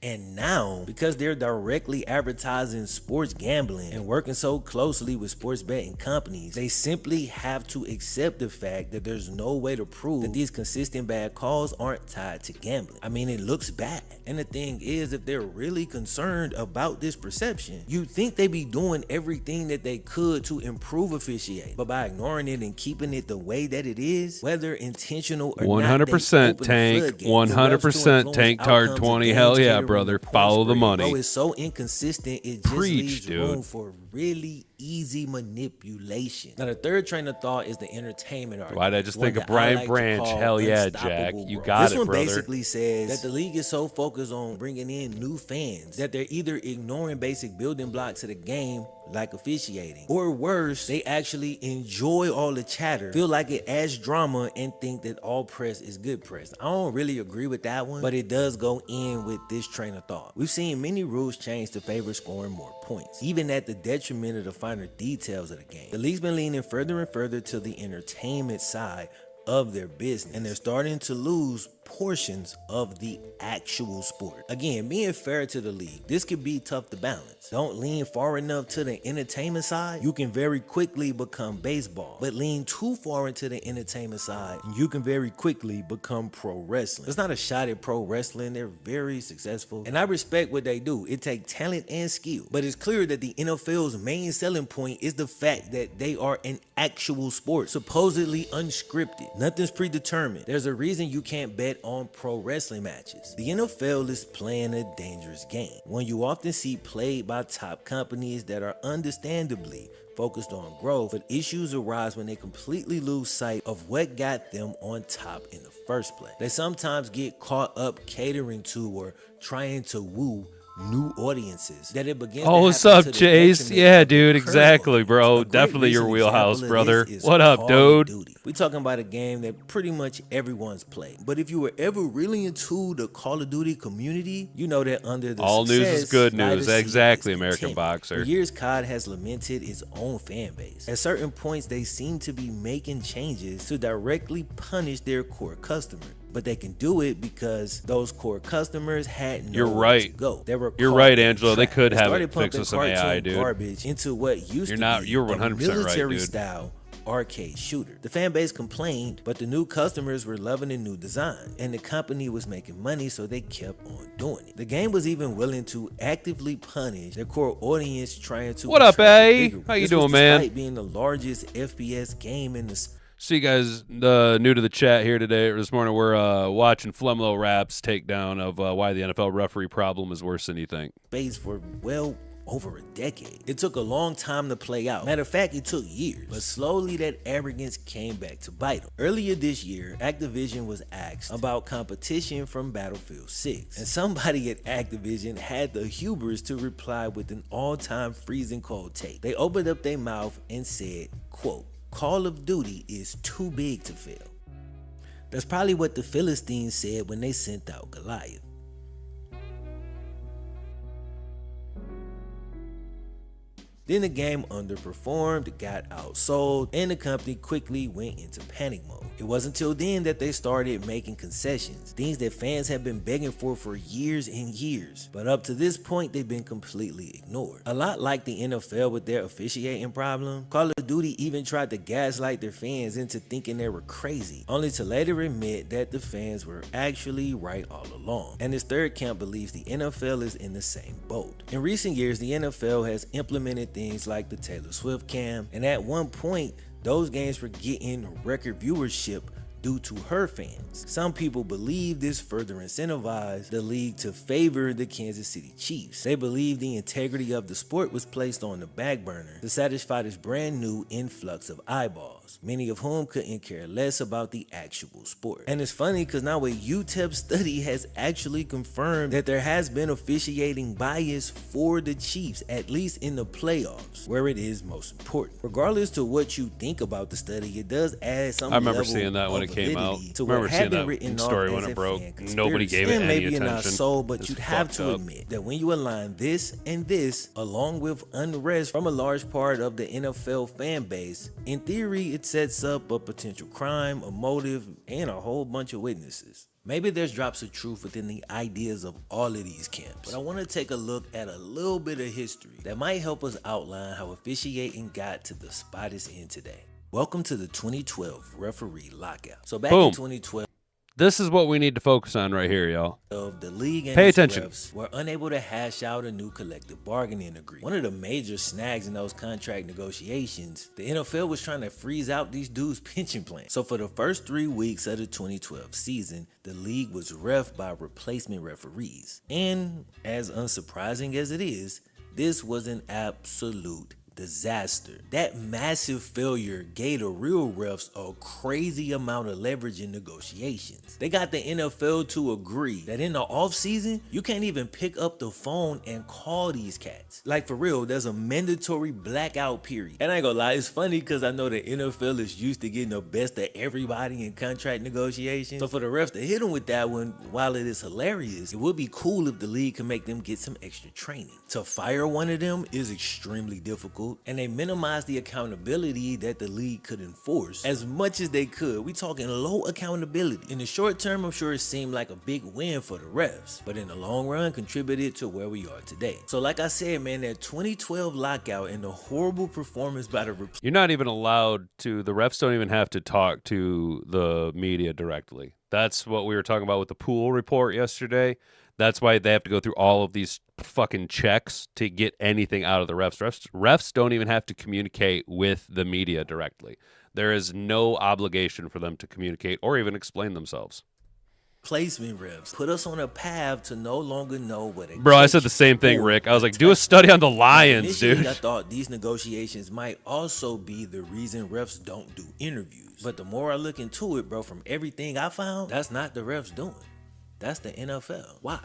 And now, because they're directly advertising sports gambling and working so closely with sports betting companies, they simply have to accept the fact that there's no way to prove that these consistent bad calls aren't tied to gambling. I mean, it looks bad. And the thing is, if they're really concerned about this perception, you'd think they'd be doing everything that they could to improve officiating. But by ignoring it and keeping it the way that it is, whether intentional or 100% tank, 100% tank tard 20, hell yeah, brother. Follow the money. Bro, it's so inconsistent, it just leaves room for really easy manipulation. Now, the third train of thought is the entertainment argument. Why'd I just think of Brian Branch? Hell yeah, Jack. You got this it, one brother. basically says that the league is so focused on bringing in new fans that they're either ignoring basic building blocks of the game, like officiating, or worse, they actually enjoy all the chatter, feel like it adds drama, and think that all press is good press. I don't really agree with that one, but it does go in with this train of thought. We've seen many rules change to favor scoring more points, even at the detriment of the finer details of the game. The league's been leaning further and further to the entertainment side of their business, and they're starting to lose portions of the actual sport. Again, being fair to the league, this could be tough to balance. Don't lean far enough to the entertainment side, you can very quickly become baseball. But lean too far into the entertainment side, and you can very quickly become pro wrestling. It's not a shot at pro wrestling, they're very successful, and I respect what they do. It takes talent and skill, but it's clear that the NFL's main selling point is the fact that they are an actual sport, supposedly unscripted. Nothing's predetermined. There's a reason you can't bet on pro wrestling matches. The NFL is playing a dangerous game, one you often see played by top companies that are understandably focused on growth, but issues arise when they completely lose sight of what got them on top in the first place. They sometimes get caught up catering to or trying to woo new audiences that it begins. Oh, what's up, Chase? Yeah, dude, exactly, bro. Definitely your wheelhouse, brother. What up, dude? We talking about a game that pretty much everyone's played. But if you were ever really into the Call of Duty community, you know that under the all news is good news. Exactly, American Boxer. For years, COD has lamented its own fan base. At certain points, they seem to be making changes to directly punish their core customer. But they can do it because those core customers had nowhere to go. You're right, Angelo. They could have it fixed with some AI, dude. Garbage into what used to be you're 100% military right, dude. style arcade shooter. The fan base complained, but the new customers were loving the new design, and the company was making money, so they kept on doing it. The game was even willing to actively punish their core audience, trying to. What up, A? How you doing, man? Despite being the largest FPS game in the. So you guys new to the chat here today or this morning, we're watching Flemlo Rap's takedown of why the NFL referee problem is worse than you think. Space for well over a decade. It took a long time to play out. Matter of fact, it took years. But slowly that arrogance came back to bite them. Earlier this year, Activision was asked about competition from Battlefield 6. And somebody at Activision had the hubris to reply with an all-time freezing cold take. They opened up their mouth and said, quote, "Call of Duty is too big to fail." That's probably what the Philistines said when they sent out Goliath. Then the game underperformed, got outsold, and the company quickly went into panic mode. It wasn't until then that they started making concessions, things that fans have been begging for years and years. But up to this point, they've been completely ignored. A lot like the NFL with their officiating problem, Call of Duty even tried to gaslight their fans into thinking they were crazy, only to later admit that the fans were actually right all along. And this third camp believes the NFL is in the same boat. In recent years, the NFL has implemented things like the Taylor Swift cam, and at one point, those games were getting record viewership due to her fans. Some people believe this further incentivized the league to favor the Kansas City Chiefs. They believe the integrity of the sport was placed on the back burner to satisfy this brand new influx of eyeballs, many of whom couldn't care less about the actual sport. And it's funny because now a UTEP study has actually confirmed that there has been officiating bias for the Chiefs, at least in the playoffs, where it is most important. Regardless to what you think about the study, it does add some I remember seeing that when it came out. I remember seeing that story when it broke. Nobody gave it any maybe attention. You're not so, but you'd have to up. admit that when you align this and this, along with unrest from a large part of the NFL fan base, in theory, it sets up a potential crime, a motive, and a whole bunch of witnesses. Maybe there's drops of truth within the ideas of all of these camps, but I want to take a look at a little bit of history that might help us outline how officiating got to the spot it's in today. Welcome to the 2012 referee lockout. So back in 2012, this is what we need to focus on right here, y'all. The league and Pay its attention. refs were unable to hash out a new collective bargaining agreement. One of the major snags in those contract negotiations, the NFL was trying to freeze out these dudes' pension plans. So for the first 3 weeks of the 2012 season, the league was reffed by replacement referees. And as unsurprising as it is, this was an absolute disaster. That massive failure gave the real refs a crazy amount of leverage in negotiations. They got the NFL to agree that in the offseason, you can't even pick up the phone and call these cats. Like for real, there's a mandatory blackout period. And I ain't gonna lie, it's funny because I know the NFL is used to getting the best of everybody in contract negotiations. So for the refs to hit them with that one, while it is hilarious, it would be cool if the league can make them get some extra training. To fire one of them is extremely difficult, and they minimize the accountability that the league could enforce as much as they could. We talking low accountability. In the short term, I'm sure it seemed like a big win for the refs, but in the long run contributed to where we are today. So like I said, man, that 2012 lockout and the horrible performance by the You're not even allowed to, the refs don't even have to talk to the media directly. That's what we were talking about with the pool report yesterday. That's why they have to go through all of these fucking checks to get anything out of the refs. Refs don't even have to communicate with the media directly. There is no obligation for them to communicate or even explain themselves. Placement refs put us on a path to no longer know what. Bro, I said the same thing, Rick. I was like, do a study on the Lions, dude. I thought these negotiations might also be the reason refs don't do interviews. But the more I look into it, bro, from everything I found, that's not the refs doing. That's the NFL. Why?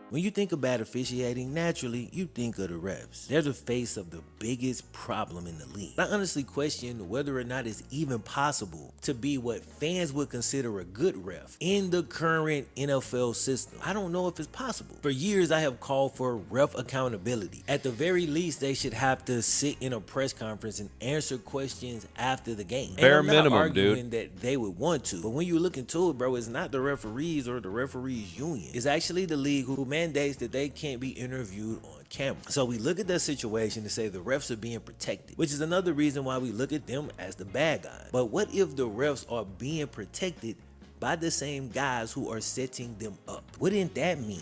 When you think about officiating, naturally, you think of the refs. They're the face of the biggest problem in the league. I honestly question whether or not it's even possible to be what fans would consider a good ref in the current NFL system. I don't know if it's possible. For years, I have called for ref accountability. At the very least, they should have to sit in a press conference and answer questions after the game. Bare minimum, arguing dude. that they would want to. But when you look into it, bro, it's not the referees or the referees union. It's actually the league who mandates that they can't be interviewed on camera. So we look at that situation to say the refs are being protected, which is another reason why we look at them as the bad guys. But what if the refs are being protected by the same guys who are setting them up? Wouldn't that mean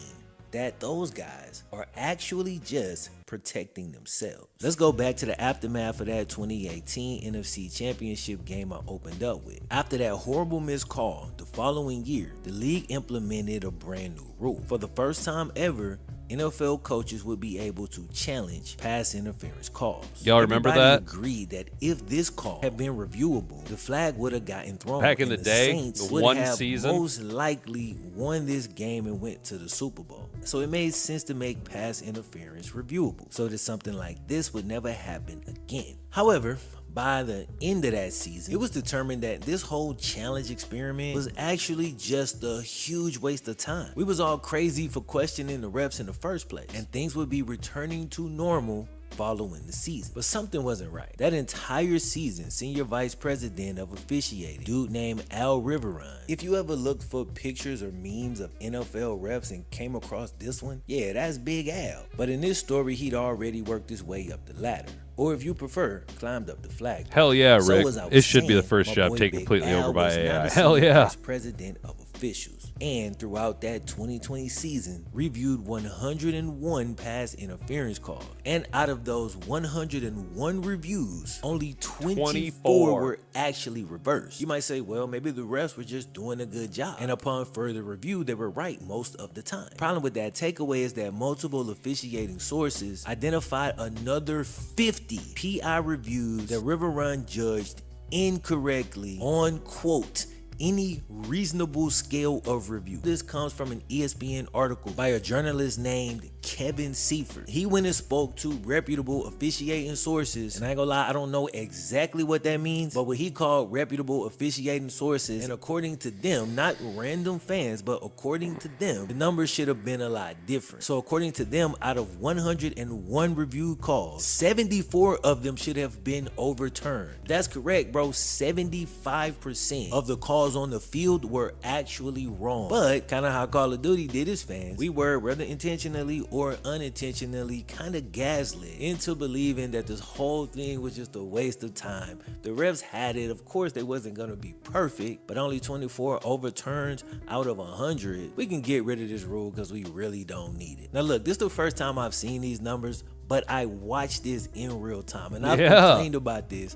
that those guys are actually just protecting themselves? Let's go back to the aftermath of that 2018 NFC Championship game I opened up with. After that horrible missed call, the following year, the league implemented a brand new rule. For the first time ever, NFL coaches would be able to challenge pass interference calls. Y'all remember Everybody that? agreed that if this call had been reviewable, the flag would have gotten thrown. Back in the day, Saints the would one have season, most likely won this game and went to the Super Bowl. So it made sense to make pass interference reviewable, so that something like this would never happen again. However, by the end of that season, it was determined that this whole challenge experiment was actually just a huge waste of time. We was all crazy for questioning the refs in the first place, and things would be returning to normal following the season. But something wasn't right. That entire season, senior vice president of officiating, dude named Al Riveron. If you ever looked for pictures or memes of NFL refs and came across this one, yeah, that's Big Al. But in this story, he'd already worked his way up the ladder. Or if you prefer, climbed up the flag. Hell yeah, Rick. So It should be the first job taken completely over by AI. Hell yeah. Vice president of officials. And throughout that 2020 season, reviewed 101 pass interference calls. And out of those 101 reviews, only 24 were actually reversed. You might say, well, maybe the refs were just doing a good job. And upon further review, they were right most of the time. Problem with that takeaway is that multiple officiating sources identified another 50 PI reviews that Riveron judged incorrectly on, quote, any reasonable scale of review. This comes from an ESPN article by a journalist named Kevin Seifert. He went and spoke to reputable officiating sources, and I ain't gonna lie, I don't know exactly what that means, but what he called reputable officiating sources, and according to them, not random fans, but according to them, the numbers should have been a lot different. So according to them, out of 101 review calls, 74 of them should have been overturned. That's correct, bro. 75% of the calls on the field were actually wrong. But kind of how Call of Duty did its fans, we were, whether intentionally or unintentionally, kind of gaslit into believing that this whole thing was just a waste of time. The refs had it. Of course, they wasn't going to be perfect, but only 24 overturns out of 100. We can get rid of this rule because we really don't need it. Now look, this is the first time I've seen these numbers, but I watched this in real time, and I've complained about this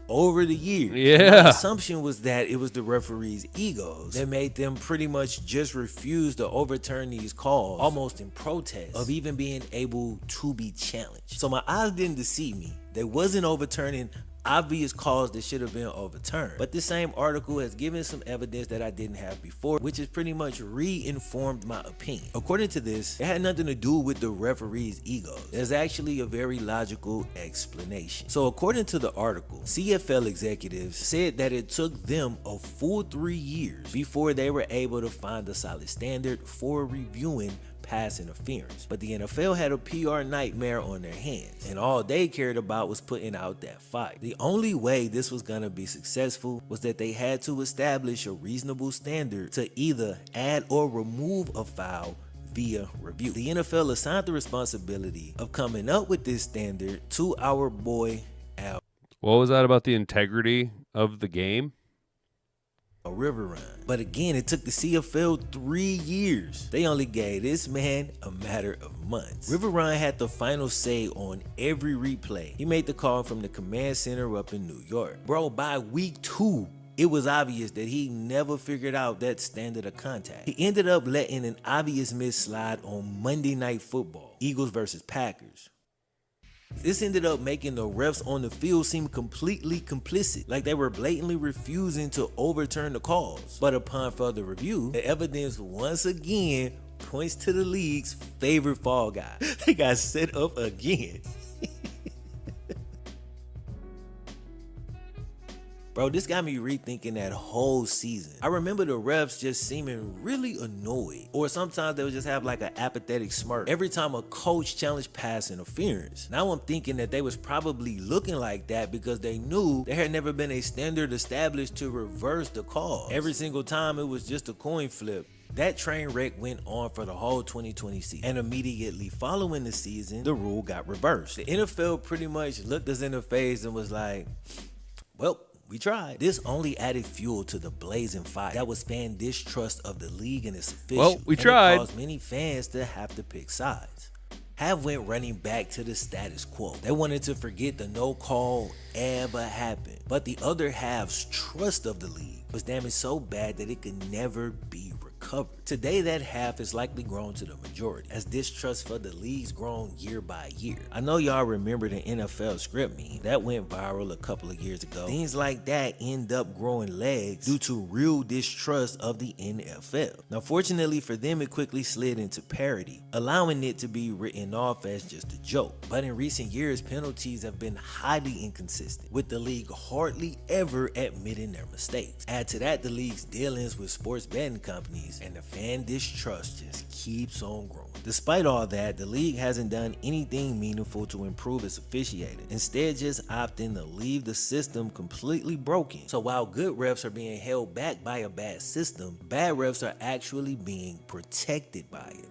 over the years. Yeah. My assumption was that it was the referees' egos that made them pretty much just refuse to overturn these calls, almost in protest of even being able to be challenged. So my eyes didn't deceive me. They wasn't overturning obvious calls that should have been overturned. But this same article has given some evidence that I didn't have before, which has pretty much reinformed my opinion. According to this, it had nothing to do with the referee's egos. There's actually a very logical explanation. So according to the article, CFL executives said that it took them a full 3 years before they were able to find a solid standard for reviewing pass interference. But the NFL had a PR nightmare on their hands, and all they cared about was putting out that fight. The only way this was gonna be successful was that they had to establish a reasonable standard to either add or remove a foul via review. The NFL assigned the responsibility of coming up with this standard to our boy Al. What was that about the integrity of the game? A river run. But again, it took the CFL 3 years. They only gave this man a matter of months. River Run had the final say on every replay. He made the call from the command center up in New York. Bro, by week 2, it was obvious that he never figured out that standard of contact. He ended up letting an obvious miss slide on Monday Night Football, Eagles versus Packers. This ended up making the refs on the field seem completely complicit, like they were blatantly refusing to overturn the calls. But upon further review, the evidence once again points to the league's favorite fall guy. They got set up again. Bro, this got me rethinking that whole season. I remember the refs just seeming really annoyed, or sometimes they would just have like an apathetic smirk every time a coach challenged pass interference. Now I'm thinking that they was probably looking like that because they knew there had never been a standard established to reverse the call. Every single time it was just a coin flip. That train wreck went on for the whole 2020 season, and immediately following the season, the rule got reversed. The NFL pretty much looked us in the face and was like, well, we tried. This only added fuel to the blazing fire that would span distrust of the league and its officials. Well, we tried. It caused many fans to have to pick sides. Have went running back to the status quo. They wanted to forget the no call ever happened. But the other half's trust of the league was damaged so bad that it could never be recovered. Today, that half is likely grown to the majority as distrust for the league's grown year by year. I know y'all remember the NFL script meme that went viral a couple of years ago. Things like that end up growing legs due to real distrust of the NFL. Now, fortunately for them, it quickly slid into parody, allowing it to be written off as just a joke. But in recent years, penalties have been highly inconsistent, with the league hardly ever admitting their mistakes. Add to that the league's dealings with sports betting companies, and the fan distrust just keeps on growing. Despite all that, the league hasn't done anything meaningful to improve its officiating, instead just opting to leave the system completely broken. So while good refs are being held back by a bad system, bad refs are actually being protected by it.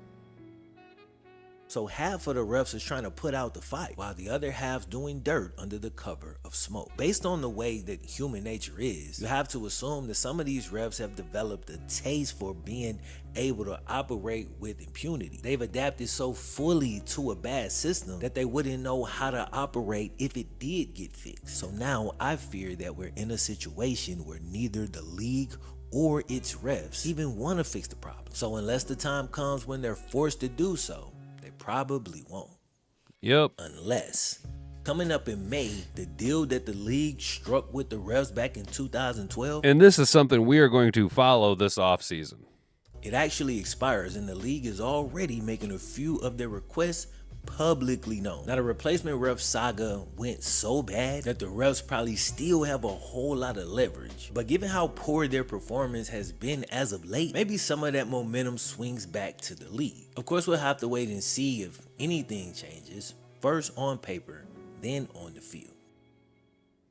So half of the refs is trying to put out the fight, while the other half's doing dirt under the cover of smoke. Based on the way that human nature is, you have to assume that some of these refs have developed a taste for being able to operate with impunity. They've adapted so fully to a bad system that they wouldn't know how to operate if it did get fixed. So now I fear that we're in a situation where neither the league or its refs even want to fix the problem. So unless the time comes when they're forced to do so, probably won't. Yep. Unless, coming up in May, the deal that the league struck with the refs back in 2012. And this is something we are going to follow this offseason. It actually expires, and the league is already making a few of their requests publicly known. Now, the replacement ref saga went so bad that the refs probably still have a whole lot of leverage. But given how poor their performance has been as of late, maybe some of that momentum swings back to the league. Of course, we'll have to wait and see if anything changes, first on paper, then on the field.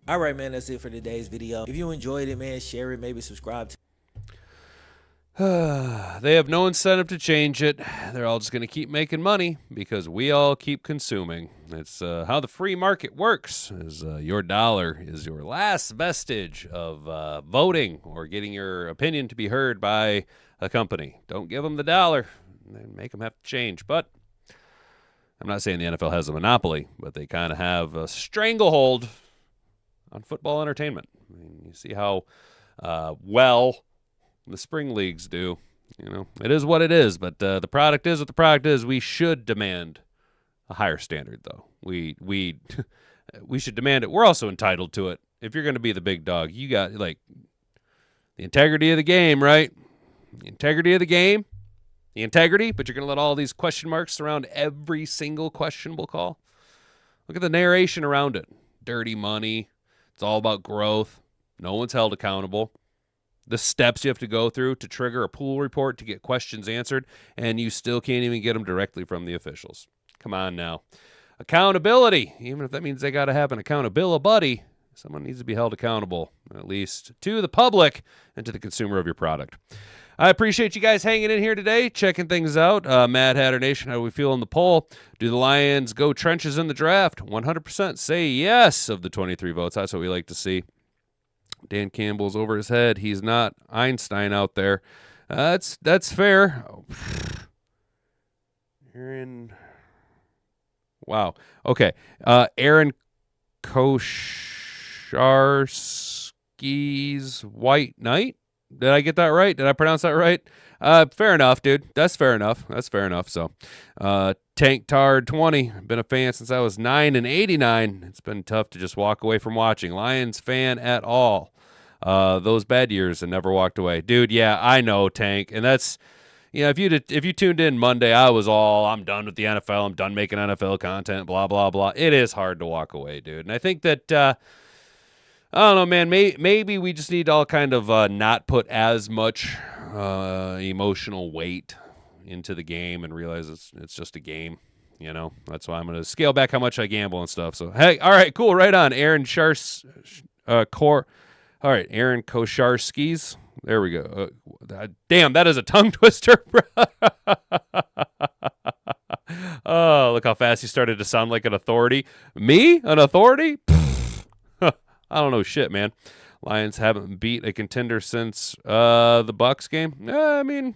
All right, man, that's it for today's video. If you enjoyed it, man, share it, maybe subscribe to They have no incentive to change it. They're all just going to keep making money because we all keep consuming. It's how the free market works. Is your dollar is your last vestige of voting or getting your opinion to be heard by a company. Don't give them the dollar and make them have to change. But I'm not saying the NFL has a monopoly, but they kind of have a stranglehold on football entertainment. I mean, you see how well the spring leagues do. You know, it is what it is, but the product is what the product is. We should demand a higher standard, though. We should demand it. We're also entitled to it. If you're going to be the big dog, you got, like, the integrity of the game, right? The integrity of the game. The integrity, but you're going to let all these question marks surround every single questionable call. Look at the narration around it. Dirty money. It's all about growth. No one's held accountable. The steps you have to go through to trigger a pool report to get questions answered, and you still can't even get them directly from the officials. Come on now. Accountability. Even if that means they got to have an accountability buddy, someone needs to be held accountable, at least to the public and to the consumer of your product. I appreciate you guys hanging in here today, checking things out. Mad Hatter Nation, how do we feel in the poll? Do the Lions go trenches in the draft? 100% say yes of the 23 votes. That's what we like to see. Dan Campbell's over his head. He's not Einstein out there. That's fair. Oh. Aaron. Wow. Okay. Aaron Kosharski's White Knight. Did I get that right? Did I pronounce that right? Fair enough, dude. That's fair enough. So, Tank Tard 20. Been a fan since I was 9 and 89. It's been tough to just walk away from watching. Lions fan at all. Those bad years and never walked away. Dude, yeah, I know, Tank. And that's, you know, if you tuned in Monday, I'm done with the NFL. I'm done making NFL content, blah, blah, blah. It is hard to walk away, dude. And I think that, I don't know, man. Maybe we just need to all kind of not put as much emotional weight into the game and realize it's just a game. You know, that's why I'm going to scale back how much I gamble and stuff. So, hey, all right, cool, right on. Aaron Kosharski's. There we go. Damn, that is a tongue twister. Oh, look how fast he started to sound like an authority. Me, an authority? I don't know shit, man. Lions haven't beat a contender since the Bucs game. I mean,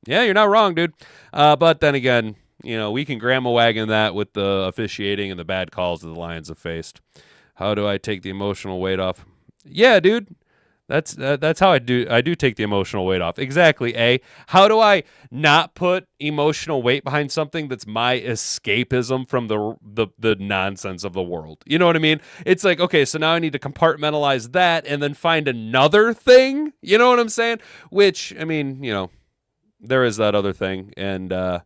yeah, you're not wrong, dude. But then again, you know, we can grandma wagon that with the officiating and the bad calls that the Lions have faced. How do I take the emotional weight off? Yeah, dude. That's how I do take the emotional weight off. Exactly, How do I not put emotional weight behind something that's my escapism from the nonsense of the world? You know what I mean? It's like, okay, so now I need to compartmentalize that and then find another thing. You know what I'm saying? Which, I mean, you know, there is that other thing. And, you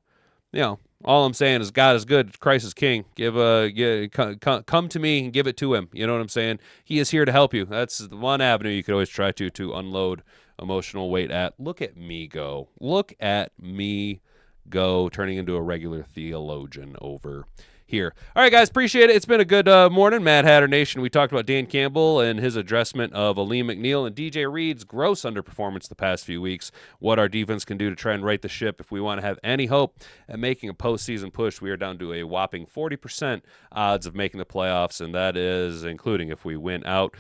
know, all I'm saying is God is good, Christ is king. Come to me and give it to him. You know what I'm saying? He is here to help you. That's the one avenue you could always try to unload emotional weight at. Look at me go. Look at me go, turning into a regular theologian over here. All right, guys, appreciate it. It's been a good morning, Mad Hatter Nation. We talked about Dan Campbell and his addressment of Aleem McNeil and DJ Reed's gross underperformance the past few weeks, what our defense can do to try and right the ship if we want to have any hope at making a postseason push. We are down to a whopping 40% odds of making the playoffs, and that is including if we win out.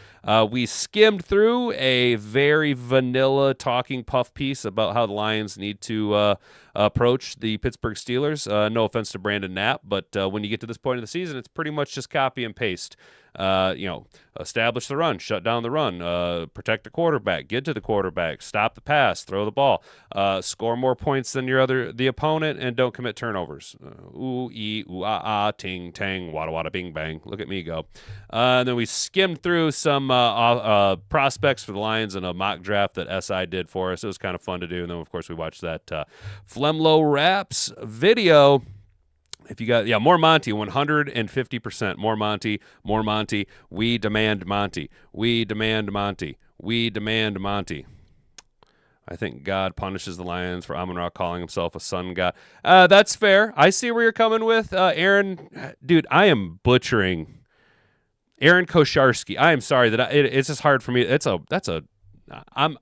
We skimmed through a very vanilla talking puff piece about how the Lions need to approach the Pittsburgh Steelers. No offense to Brandon Knapp, but when you get to this point of the season, it's pretty much just copy and paste. Establish the run, shut down the run, protect the quarterback, get to the quarterback, stop the pass, throw the ball, score more points than the opponent, and don't commit turnovers. Ting, tang, wada, wada, bing, bang. Look at me go. And then we skimmed through some prospects for the Lions in a mock draft that SI did for us. It was kind of fun to do. And then, of course, we watched that Flemlo Raps video. If you got, more Monty, 150%. More Monty. We demand Monty. We demand Monty. We demand Monty. I think God punishes the Lions for Amon-Ra calling himself a sun god. That's fair. I see where you're coming with, Aaron. Dude, I am butchering Aaron Kosharski. I am sorry that it's just hard for me. I'm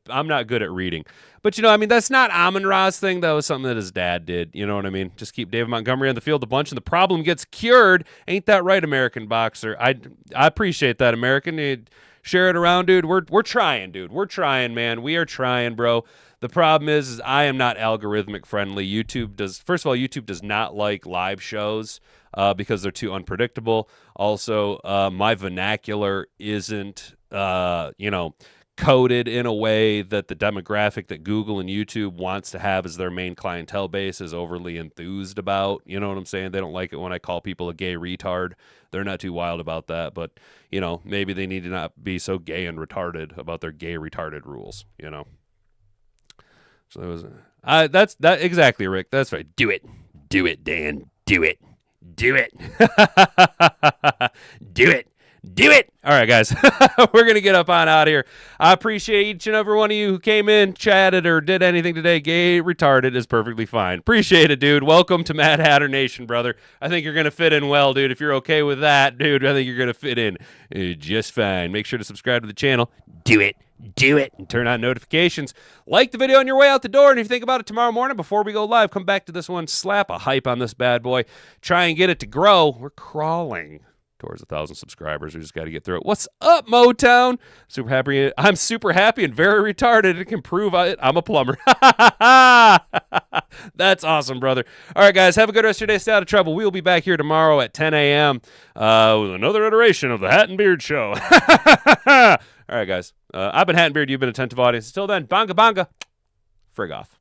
not good at reading. But, that's not Amon-Ra's thing. That was something that his dad did. You know what I mean? Just keep David Montgomery on the field a bunch and the problem gets cured. Ain't that right, American boxer? I appreciate that, American. You share it around, dude. We're trying, dude. We're trying, man. We are trying, bro. The problem is I am not algorithmic friendly. First of all, YouTube does not like live shows because they're too unpredictable. Also, my vernacular isn't, coded in a way that the demographic that Google and YouTube wants to have as their main clientele base is overly enthused about. You know what I'm saying? They don't like it when I call people a gay retard. They're not too wild about that, but maybe they need to not be so gay and retarded about their gay retarded rules. So it was that's exactly, Rick. That's right. Do it, Dan. Do it. Do it. Do it. Do it. All right, guys. We're going to get up on out here. I appreciate each and every one of you who came in, chatted, or did anything today. Gay retarded is perfectly fine. Appreciate it, dude. Welcome to Mad Hatter Nation, brother. I think you're going to fit in well, dude. If you're okay with that, dude, I think you're going to fit in just fine. Make sure to subscribe to the channel. Do it. Do it. And turn on notifications. Like the video on your way out the door. And if you think about it tomorrow morning before we go live, come back to this one. Slap a hype on this bad boy. Try and get it to grow. We're crawling towards 1,000 subscribers. We just got to get through it. What's up, Motown? Super happy. I'm super happy and very retarded. It can prove I'm a plumber. That's awesome, brother. All right, guys. Have a good rest of your day. Stay out of trouble. We'll be back here tomorrow at 10 a.m. With another iteration of the Hat and Beard Show. All right, guys. I've been Hat and Beard. You've been attentive audience. Until then, bonga bonga. Frig off.